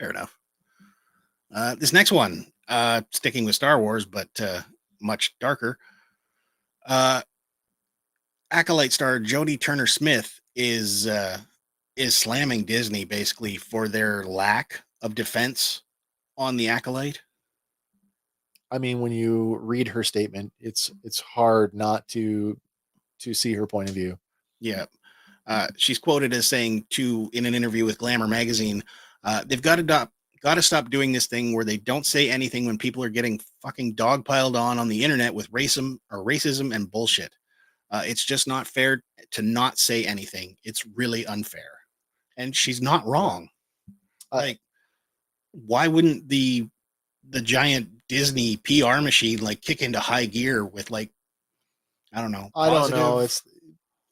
Fair enough. This next one, sticking with Star Wars, but much darker. Acolyte star Jodie Turner-Smith is slamming Disney basically for their lack of defense on the Acolyte. I mean, when you read her statement, it's hard not to see her point of view. Yeah. She's quoted as saying in an interview with Glamour magazine, they've got to stop doing this thing where they don't say anything when people are getting fucking dogpiled on the internet with racism and bullshit. It's just not fair to not say anything. It's really unfair. And she's not wrong. Like, why wouldn't the giant Disney PR machine like kick into high gear with like, I don't know. I don't know.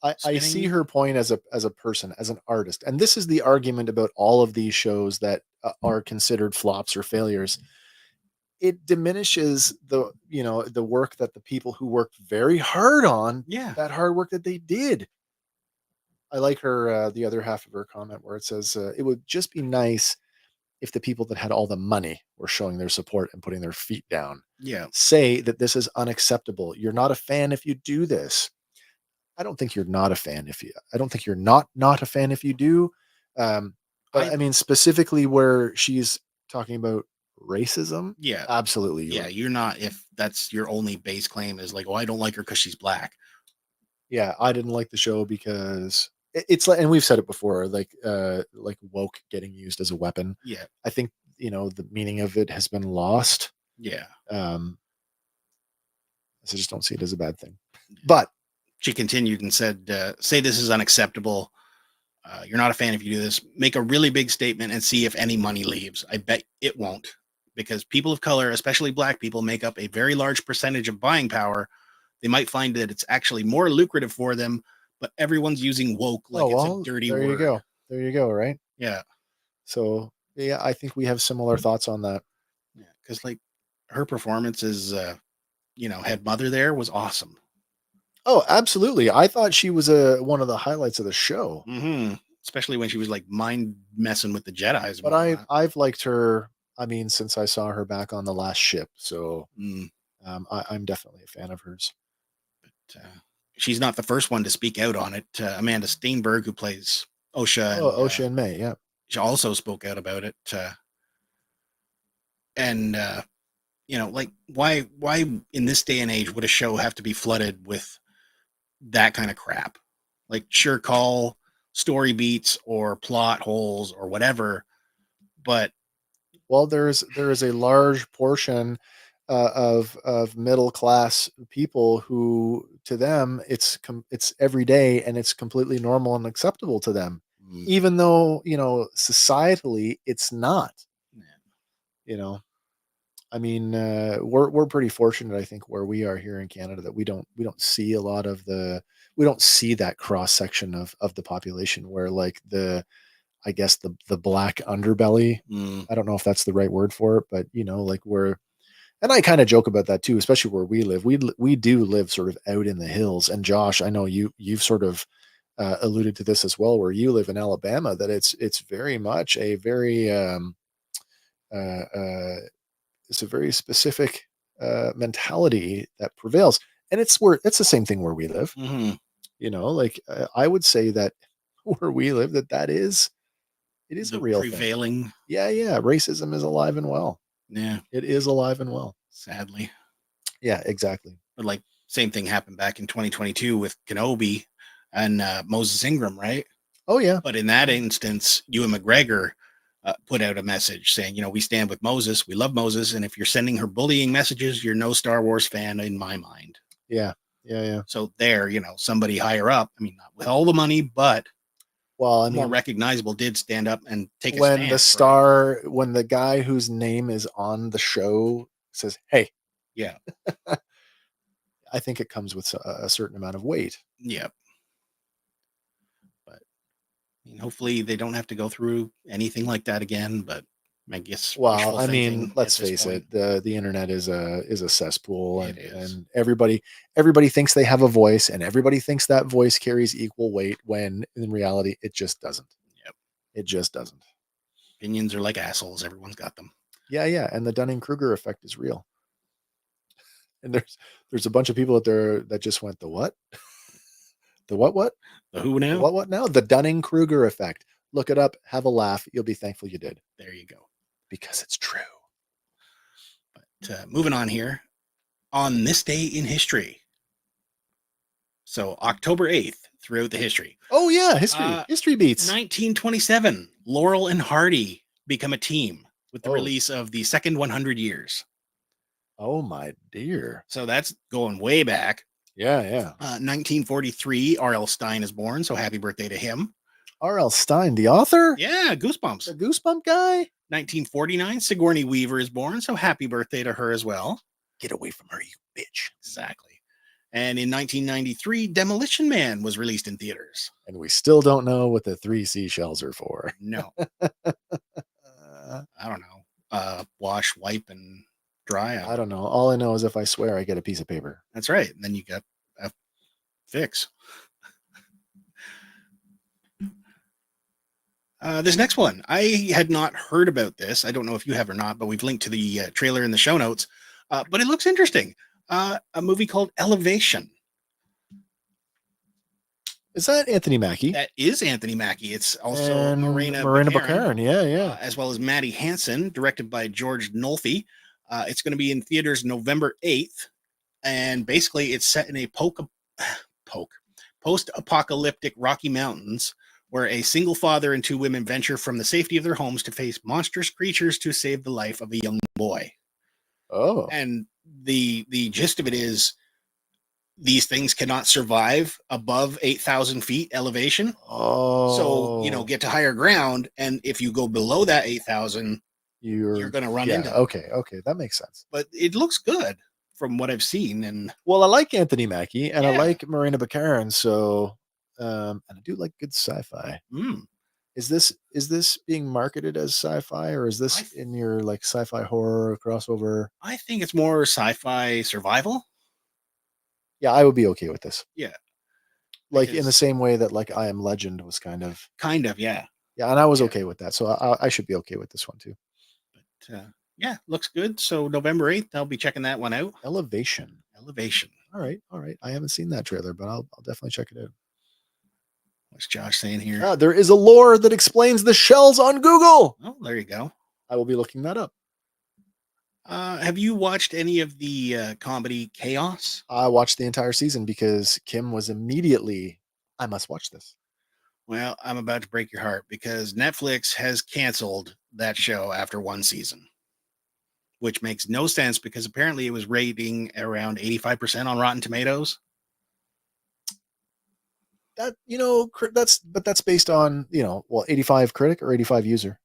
I see her point as a person, as an artist. And this is the argument about all of these shows that are considered flops or failures. It diminishes the work that the people who worked very hard on, that hard work that they did. I like her, the other half of her comment where it says, it would just be nice if the people that had all the money were showing their support and putting their feet down. Yeah. Say that this is unacceptable. You're not a fan if you do this. I don't think you're not a fan if you. I don't think you're not a fan if you do. But I mean, specifically where she's talking about racism. Yeah. Absolutely. Yeah. You're not, if that's your only base claim is like, oh, I don't like her because she's black. Yeah, I didn't like the show because it's like, and we've said it before, like woke getting used as a weapon. Yeah. I think, the meaning of it has been lost. Yeah. I just don't see it as a bad thing. But she continued and said, say this is unacceptable. You're not a fan if you do this. Make a really big statement and see if any money leaves. I bet it won't, because people of color, especially black people, make up a very large percentage of buying power. They might find that it's actually more lucrative for them, but everyone's using woke like it's a dirty word. There you go. There you go, right? Yeah. So, yeah, I think we have similar thoughts on that. Yeah, because like her performance as, head mother there was awesome. Oh, absolutely. I thought she was one of the highlights of the show. Mm-hmm. Especially when she was like mind messing with the Jedis. But I've liked her, I mean, since I saw her back on the last ship. So I'm definitely a fan of hers. But she's not the first one to speak out on it. Amanda Steinberg, who plays Osha. Osha and May, yeah. She also spoke out about it. Like why in this day and age would a show have to be flooded with that kind of crap? Like, sure, call story beats or plot holes or whatever, but there is a large portion of middle class people who, to them, it's every day and it's completely normal and acceptable to them, even though societally it's not. I mean, we're pretty fortunate, I think, where we are here in Canada, that we don't see a lot of we don't see that cross section of the population where, like, I guess the black underbelly. I don't know if that's the right word for it, but like, and I kind of joke about that too, especially where we live. We do live sort of out in the hills. And Josh, I know you've sort of alluded to this as well, where you live in Alabama, that it's very much a very it's a very specific mentality that prevails, and it's the same thing where we live. Like, I would say that where we live, that is a real prevailing thing. Yeah, racism is alive and well. Yeah, it is alive and well, sadly. Yeah, exactly. But like, same thing happened back in 2022 with Kenobi and Moses Ingram, right? Oh yeah. But in that instance, Ewan McGregor put out a message saying, we stand with Moses, we love Moses, and if you're sending her bullying messages, you're no Star Wars fan in my mind. Yeah. So there, somebody higher up, I mean, not with all the money, but more recognizable, did stand up and take a stand. When the guy whose name is on the show says, "Hey," yeah, I think it comes with a certain amount of weight. Yeah. But hopefully they don't have to go through anything like that again. But I guess. Well, I mean, let's face it, the internet is a cesspool, and everybody thinks they have a voice, and everybody thinks that voice carries equal weight, when in reality it just doesn't. Yep. It just doesn't. Opinions are like assholes. Everyone's got them. Yeah. And the Dunning-Kruger effect is real. And there's a bunch of people out there that just went, the what? The what? The who now? The what now? The Dunning-Kruger effect. Look it up. Have a laugh. You'll be thankful you did. There you go. Because it's true. But moving on here, on this day in history. So October 8th, throughout the history. Oh yeah, history beats. 1927, Laurel and Hardy become a team with the release of the second 100 Years. Oh my dear. So that's going way back. Yeah. 1943, R.L. Stine is born, so happy birthday to him. R.L. Stine, the author? Yeah, Goosebumps. The Goosebump guy? 1949, Sigourney Weaver is born, so happy birthday to her as well. Get away from her, you bitch. Exactly. And in 1993, Demolition Man was released in theaters. And we still don't know what the 3 seashells are for. No. I don't know. Wash, wipe, and dry. I don't know. All I know is if I swear, I get a piece of paper. That's right. And then you got a fix. This next one, I had not heard about this. I don't know if you have or not, but we've linked to the trailer in the show notes. But it looks interesting. A movie called Elevation. Is that Anthony Mackie? That is Anthony Mackie. It's also And Morena Baccarin. Yeah. as well as Maddie Hansen, directed by George Nolfi. It's going to be in theaters November 8th. And basically, it's set in a post-apocalyptic Rocky Mountains, where a single father and two women venture from the safety of their homes to face monstrous creatures to save the life of a young boy. Oh. And the gist of it is these things cannot survive above 8,000 feet elevation. Oh. So, get to higher ground. And if you go below that 8,000, you're going to run into them. Okay. That makes sense. But it looks good from what I've seen. And well, I like Anthony Mackie and I Yeah. like Morena Baccarin. So, and I do like good sci-fi. Is this being marketed as sci-fi, or is this in your like sci-fi horror crossover? I think it's more sci-fi survival. Yeah, I would be okay with this. Yeah. Like in the Because- same way that like I Am Legend was kind of, yeah. yeah, and I was Yeah. okay with that. So I should be okay with this one too. But yeah, looks good. So November 8th, I'll be checking that one out. Elevation. Elevation. All right. I haven't seen that trailer, but I'll definitely check it out. What's Josh saying here? There is a lore that explains the shells on Google. Oh, there you go. I will be looking that up. Have you watched any of the comedy Chaos? I watched the entire season because Kim was immediately, I must watch this. Well, I'm about to break your heart because Netflix has canceled that show after one season, which makes no sense because apparently it was rating around 85% on Rotten Tomatoes. That, that's based on, 85 critic or 85 user.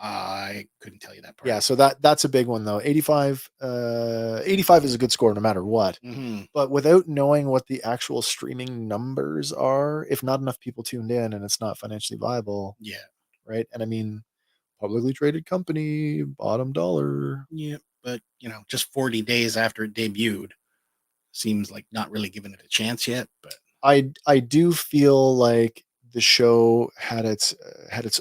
I couldn't tell you that part. Yeah, so that's a big one though. 85 is a good score no matter what. Mm-hmm. But without knowing what the actual streaming numbers are, if not enough people tuned in and it's not financially viable. Yeah. Right. And I mean, publicly traded company, bottom dollar. Yeah. But, just 40 days after it debuted seems like not really giving it a chance yet. But I do feel like the show had its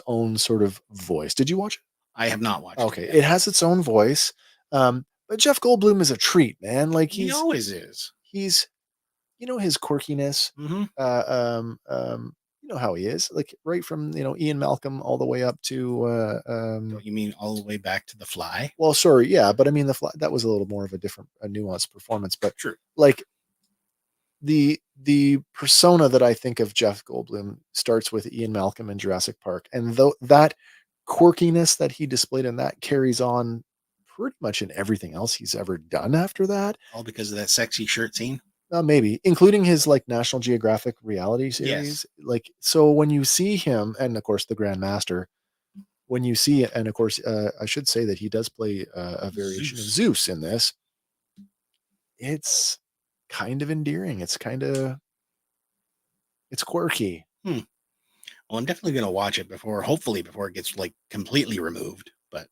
own sort of voice. Did you watch it? I have not watched it. Okay. It has its own voice. But Jeff Goldblum is a treat, man. Like He always is. He's, his quirkiness. Mm-hmm. You know how he is, like right from Ian Malcolm all the way up to Don't you mean all the way back to The Fly? well, sorry, yeah, but I mean The Fly, that was a little more of a different, a nuanced performance, but True. like the persona that I think of Jeff Goldblum starts with Ian Malcolm in Jurassic Park, and though that quirkiness that he displayed in that carries on pretty much in everything else he's ever done after that. All because of that sexy shirt scene. Maybe, including his like National Geographic reality series. Yes. Like, so when you see him, and of course the Grand Master, when you see it, and of course I should say that he does play a variation of Zeus in this. It's kind of endearing. It's quirky. Well, I'm definitely going to watch it hopefully before it gets like completely removed. But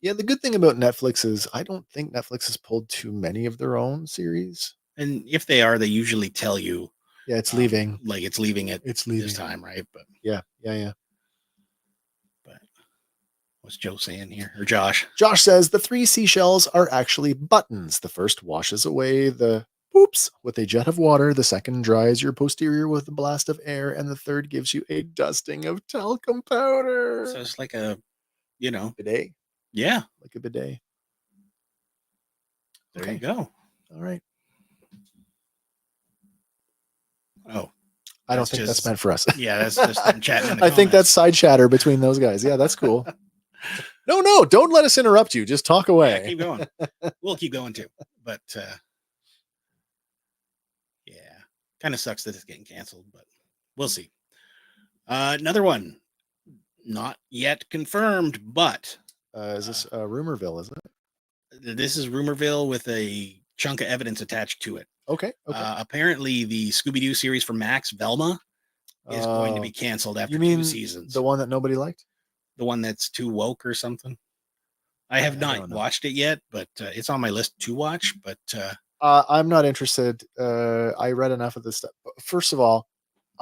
yeah, the good thing about Netflix is I don't think Netflix has pulled too many of their own series. And if they are, they usually tell you. Yeah, it's leaving. Like it's leaving it. It's leaving this time, right? But yeah. But what's Joe saying here, or Josh? Josh says the 3 seashells are actually buttons. The first washes away the poops with a jet of water. The second dries your posterior with a blast of air, and the third gives you a dusting of talcum powder. So it's like a, bidet. Yeah, Like a bidet. there you go. All right. Oh, I don't think that's meant for us. Yeah, that's just them chatting. In the I think comments. that's side chatter between those guys. Yeah, that's cool. No, don't let us interrupt you. Just talk away. Yeah, keep going. We'll keep going too. But yeah, kind of sucks that it's getting canceled, but we'll see. Another one, not yet confirmed, but Is this Rumorville, isn't it? this is Rumorville with a chunk of evidence attached to it. Okay. Apparently, the Scooby-Doo series for Max, Velma, is going to be canceled after you mean 2 seasons. The one that nobody liked? The one that's too woke or something? I have not watched it yet, but it's on my list to watch. But I'm not interested. I read enough of this stuff. First of all,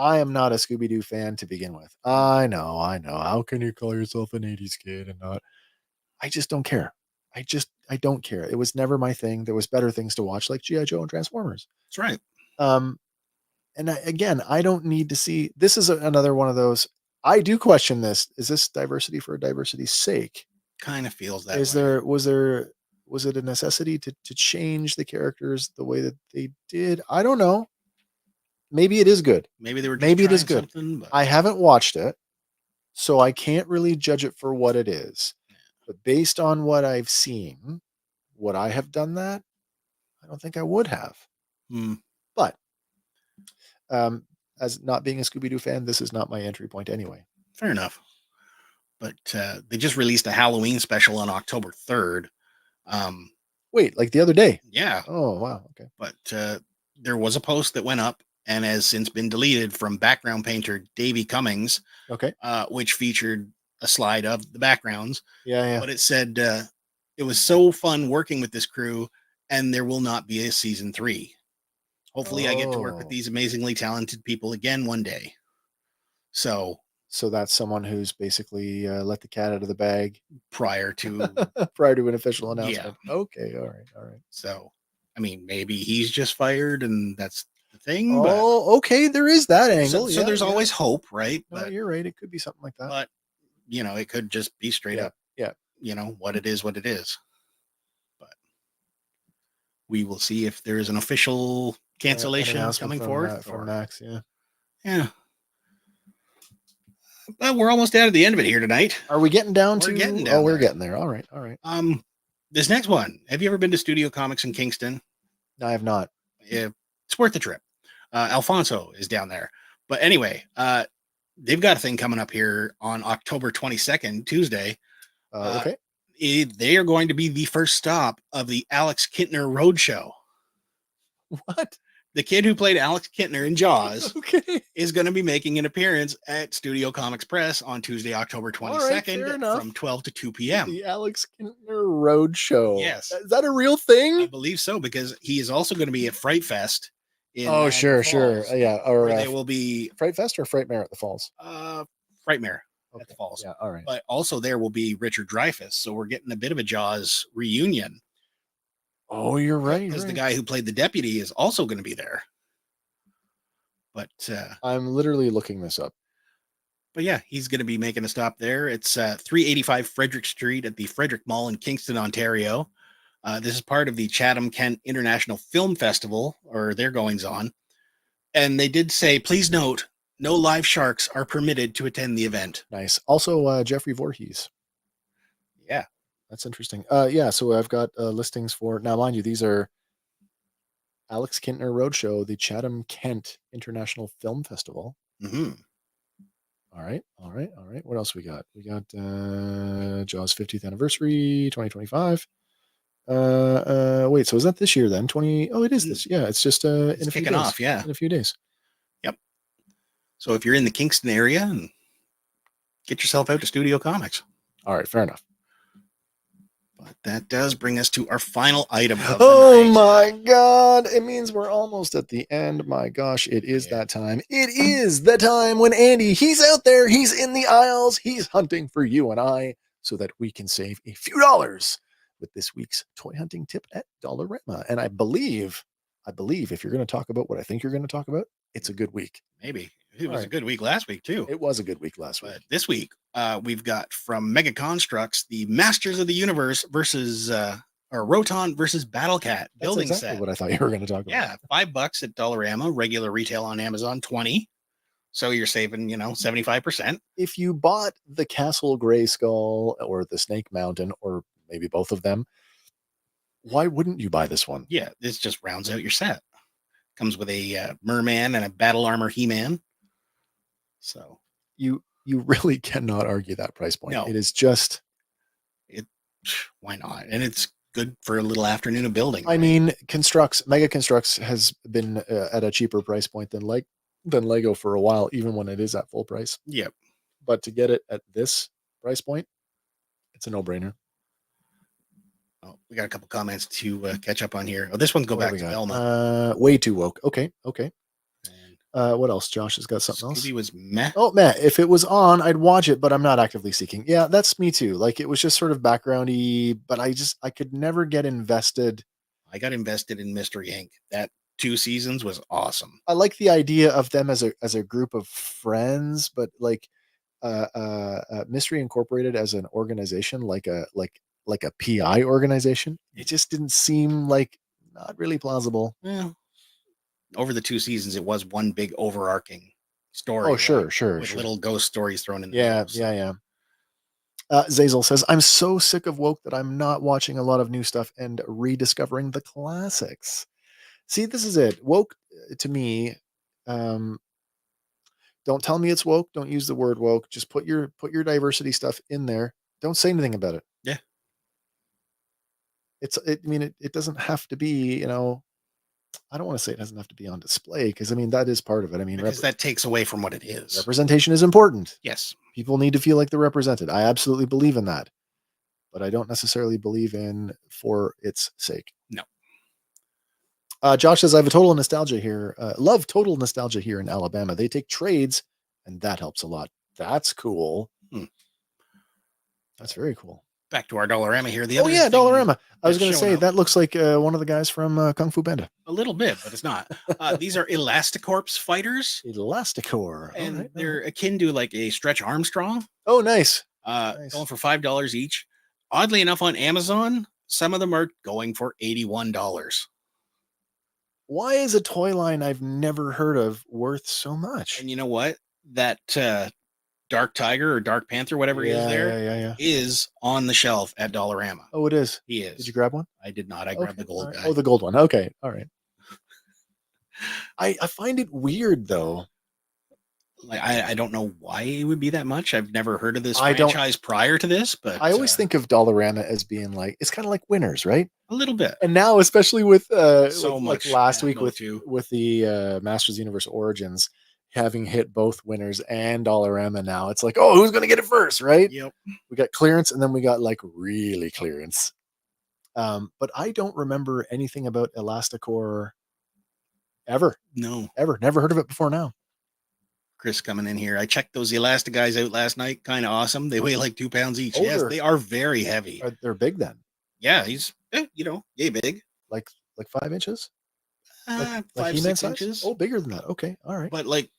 I am not a Scooby-Doo fan to begin with. I know. How can you call yourself an 80s kid and not? I just don't care. I don't care. It was never my thing. There was better things to watch, like G.I. Joe and Transformers. That's right. And again, I don't need to see. This is another one of those. I do question this. Is this diversity for diversity's sake? Kind of feels that Is way. was it a necessity to change the characters the way that they did? I don't know. Maybe it is good. Maybe they were just Maybe it is trying good. something, but I haven't watched it, so I can't really judge it for what it is. But based on what I've seen, would I have done that? I don't think I would have. But as not being a Scooby-Doo fan, this is not my entry point anyway. fair enough. But they just released a Halloween special on October 3rd. Wait, like the other day? Yeah. Oh, wow. Okay. But there was a post that went up and has since been deleted from background painter Davey Cummings, Okay. which featured a slide of the backgrounds. Yeah. But it said, it was so fun working with this crew, and there will not be a season 3. Hopefully I get to work with Oh. these amazingly talented people again one day. So that's someone who's basically let the cat out of the bag prior to, prior to an official announcement. Okay. All right. so, I mean, maybe he's just fired and that's the thing. But Oh, okay. There is that angle. so there's always hope, right? No, But you're right. It could be something like that. but it could just be straight up, Yeah. what it is. But we will see if there is an official cancellation announcement coming forth. from Max. Yeah. Yeah. But we're almost out of the end of it here tonight. Are we getting down We're to? getting down we're there. getting there. All right. This next one. Have you ever been to Studio Comics in Kingston? No, I have not. It's worth the trip. Alfonso is down there. But anyway, they've got a thing coming up here on October 22nd, Tuesday. Okay. They are going to be the first stop of the Alex Kintner Roadshow. What? The kid who played Alex Kintner in Jaws Okay. is going to be making an appearance at Studio Comics Press on Tuesday, October 22nd from 12 to 2 p.m. The Alex Kintner Roadshow. Yes. Is that a real I thing? believe so, because he is also going to be at Fright Fest. In Oh, Niagara sure. Falls, Yeah. Or where they will be Fright Fest or Frightmare at the Falls? Frightmare at the Falls. Yeah. All right. But also there will be Richard Dreyfuss. So we're getting a bit of a Jaws reunion. Oh, you're right. Because the guy who played the deputy is also going to be there. But I'm literally looking this up. But yeah, he's going to be making a stop there. It's 385 Frederick Street at the Frederick Mall in Kingston, Ontario. This is part of the Chatham-Kent International Film Festival, or their goings on. And they did say, please note, no live sharks are permitted to attend the event. Nice. Also, Jeffrey Voorhees. Yeah. That's interesting. Yeah, so I've got listings for, now mind you, these are Alex Kintner Roadshow, the Chatham-Kent International Film Festival. Mm-hmm. All right. What else we got? We got Jaws 50th anniversary, 2025. Wait, so is that this year then? Oh, it is this. Yeah, it's just in a few kicking days. off, yeah. In a few days. Yep. So if you're in the Kingston area, and get yourself out to Studio Comics. All right, fair enough. But that does bring us to our final item of the Oh night. my God. It means we're almost at the end. My gosh, it is that time. It is the time when Andy, he's out there, he's in the aisles, he's hunting for you and I so that we can save a few dollars with this week's toy hunting tip at Dollarama. And I believe if you're going to talk about what I think you're going to talk about, it's a good week. Maybe. It was a good week last week, too. It was a good week last week. But this week, we've got from Mega Constructs, the Masters of the Universe versus, or Roton versus Battlecat That's building exactly set. what I thought you were going to talk about. Yeah, $5 at Dollarama, regular retail on Amazon, $20. So you're saving, 75%. If you bought the Castle Grayskull or the Snake Mountain, or maybe both of them, why wouldn't you buy this one? Yeah, this just rounds out your set. Comes with a merman and a battle armor He-Man. So You really cannot argue that price point. No. It is just, why not? And it's good for a little afternoon of building. I mean, Mega Constructs has been at a cheaper price point than Lego for a while, even when it is at full price. Yep. But to get it at this price point, it's a no-brainer. Oh, we got a couple comments to catch up on here. Oh, this one's go What back do to we got? Velma. Way too woke. Okay. And What else? Josh has got something else. Scooby was meh. Oh man, if it was on, I'd watch it, but I'm not actively seeking. Yeah, that's me too. Like it was just sort of backgroundy, but I could never get invested. I got invested in Mystery Inc. That 2 seasons was awesome. I like the idea of them as a group of friends, but like Mystery Incorporated as an organization, like a PI organization, it just didn't seem like not really plausible. Yeah. Over the 2 seasons, it was one big overarching story. Oh, sure, like, sure, with sure. little ghost stories thrown in. The Yeah, middle, so. yeah. Zazel says, I'm so sick of woke that I'm not watching a lot of new stuff and rediscovering the classics. See, this is it. Woke to me, don't tell me it's woke. Don't use the word woke. Just put your diversity stuff in there. Don't say anything about it. Yeah. It doesn't have to be, I don't want to say it doesn't have to be on display because that is part of it. Because that takes away from what it is. Representation is important. Yes. People need to feel like they're represented. I absolutely believe in that, but I don't necessarily believe in for its sake. No. Josh says, I have a total nostalgia here. Love total nostalgia here in Alabama. They take trades and that helps a lot. That's cool. That's very cool. Back to our Dollarama here. Dollarama. I was going to say that looks like one of the guys from Kung Fu Panda. A little bit, but it's not. These are Elasticorp's fighters. Elasticor. And they're akin to like a Stretch Armstrong. Oh, nice. Going for $5 each. Oddly enough, on Amazon, some of them are going for $81. Why is a toy line I've never heard of worth so much? And you know what? That Dark Tiger or Dark Panther, whatever is on the shelf at Dollarama. Oh, it is? He is. Did you grab one? I did not. I grabbed the gold guy. Oh, the gold one. Okay. All right. I find it weird, though. Like I don't know why it would be that much. I've never heard of this franchise prior to this, but I always think of Dollarama as being like, it's kind of like Winners, right? A little bit. And now, especially with so much like last week with the Masters Universe Origins having hit both Winners and Dollarama now, it's like, oh, who's going to get it first, right? Yep. We got clearance and then we got like really clearance. But I don't remember anything about Elasticor ever. No. Ever. Never heard of it before now. Chris coming in here. I checked those Elastic guys out last night. Kind of awesome. They weigh like 2 pounds each. Oh, yes, they are very heavy. They're big then. Yeah, he's yay big. Like 5 inches? Like 5-6 inches. Oh, bigger than that. Okay, all right. But like,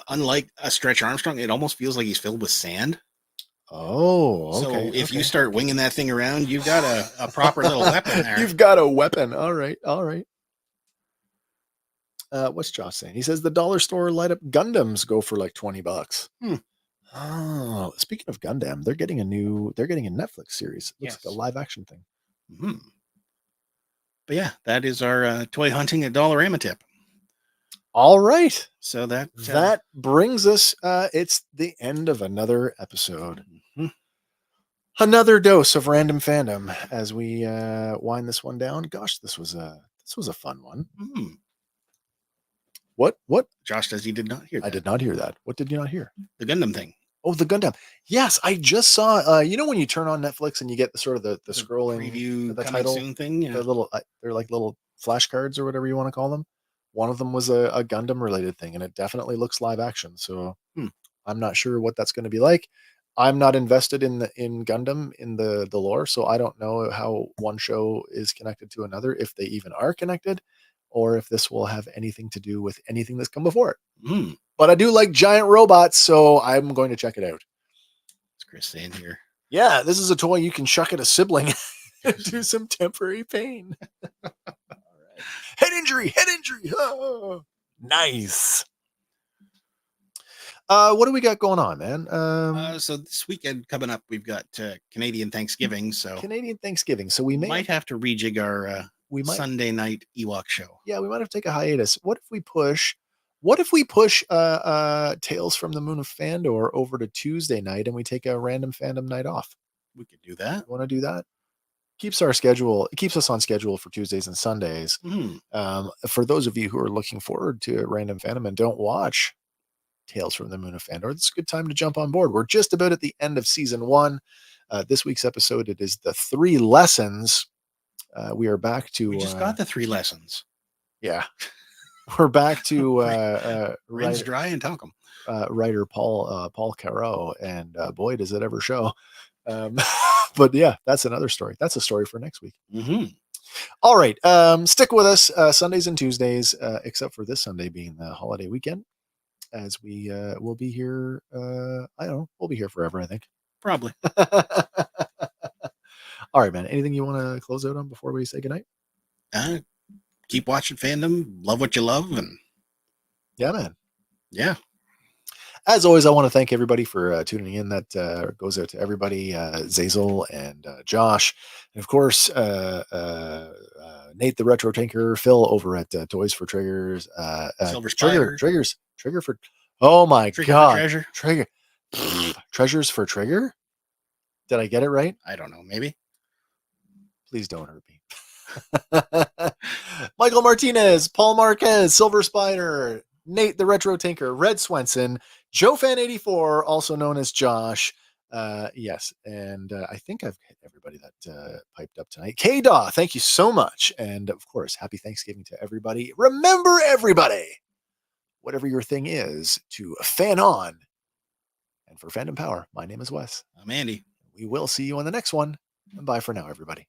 unlike a Stretch Armstrong, it almost feels like he's filled with sand. Oh, okay. So if you start winging that thing around, you've got a proper little weapon there. You've got a weapon. All right, all right. What's Josh saying? He says the dollar store light up Gundams go for like $20. Oh, speaking of Gundam, they're getting a Netflix series. It looks like a live action thing. Mm-hmm. But yeah, that is our toy hunting at Dollarama tip. All right. So that brings us. It's the end of another episode. Mm-hmm. Another dose of random fandom as we wind this one down. Gosh, this was a fun one. Mm-hmm. What? Josh says he did not hear that. I did not hear that. What did you not hear? The Gundam thing. Oh, the Gundam. Yes, I just saw, when you turn on Netflix and you get the sort of the scrolling preview, the title soon thing. Yeah. The little, they're like little flashcards or whatever you want to call them. One of them was a Gundam related thing, and it definitely looks live action. So I'm not sure what that's going to be like. I'm not invested in Gundam in the lore, so I don't know how one show is connected to another, if they even are connected, or if this will have anything to do with anything that's come before it. But I do like giant robots, so I'm going to check it out. It's Chris saying here. Yeah, this is a toy you can chuck at a sibling and do some temporary pain. All right. Head injury. Oh, nice. What do we got going on, man? So this weekend coming up, we've got Canadian Thanksgiving. So we might have to rejig our Sunday night Ewok show. Yeah, we might have to take a hiatus. What if we push Tales from the Moon of Fandor over to Tuesday night and we take a Random Fandom night off? We could do that. Want to do that? Keeps us on schedule for Tuesdays and Sundays. For those of you who are looking forward to Random Fandom and don't watch Tales from the Moon of Fandor, it's a good time to jump on board. We're just about at the end of season 1. This week's episode, it is the 3 lessons. We are back to. We just got the 3 lessons. Yeah. we're back to Rain's dry and talcum. writer Paul Caro, and boy, does it ever show. But yeah, that's another story. That's a story for next week. Mm-hmm. All right. Stick with us Sundays and Tuesdays, except for this Sunday being the holiday weekend, as we will be here. I don't know. We'll be here forever, I think. Probably. All right, man. Anything you want to close out on before we say goodnight? Keep watching fandom. Love what you love. And yeah, man. Yeah. As always, I want to thank everybody for tuning in. That goes out to everybody, Zazel and Josh. And of course, Nate the Retro Tinker, Phil over at Toys for Triggers, Silver Spider. Trigger for, oh my Trigger God. for treasure. Trigger. Treasures for Trigger? Did I get it right? I don't know. Maybe. Please don't hurt me. Michael Martinez, Paul Marquez, Silver Spider, Nate the Retro Tinker, Red Swenson, Joe Fan 84, also known as Josh. Yes, and I think I've hit everybody that piped up tonight. K-Daw, thank you so much. And of course, happy Thanksgiving to everybody. Remember, everybody, whatever your thing is, to fan on. And for Fandom Power, my name is Wes. I'm Andy. We will see you on the next one. And bye for now, everybody.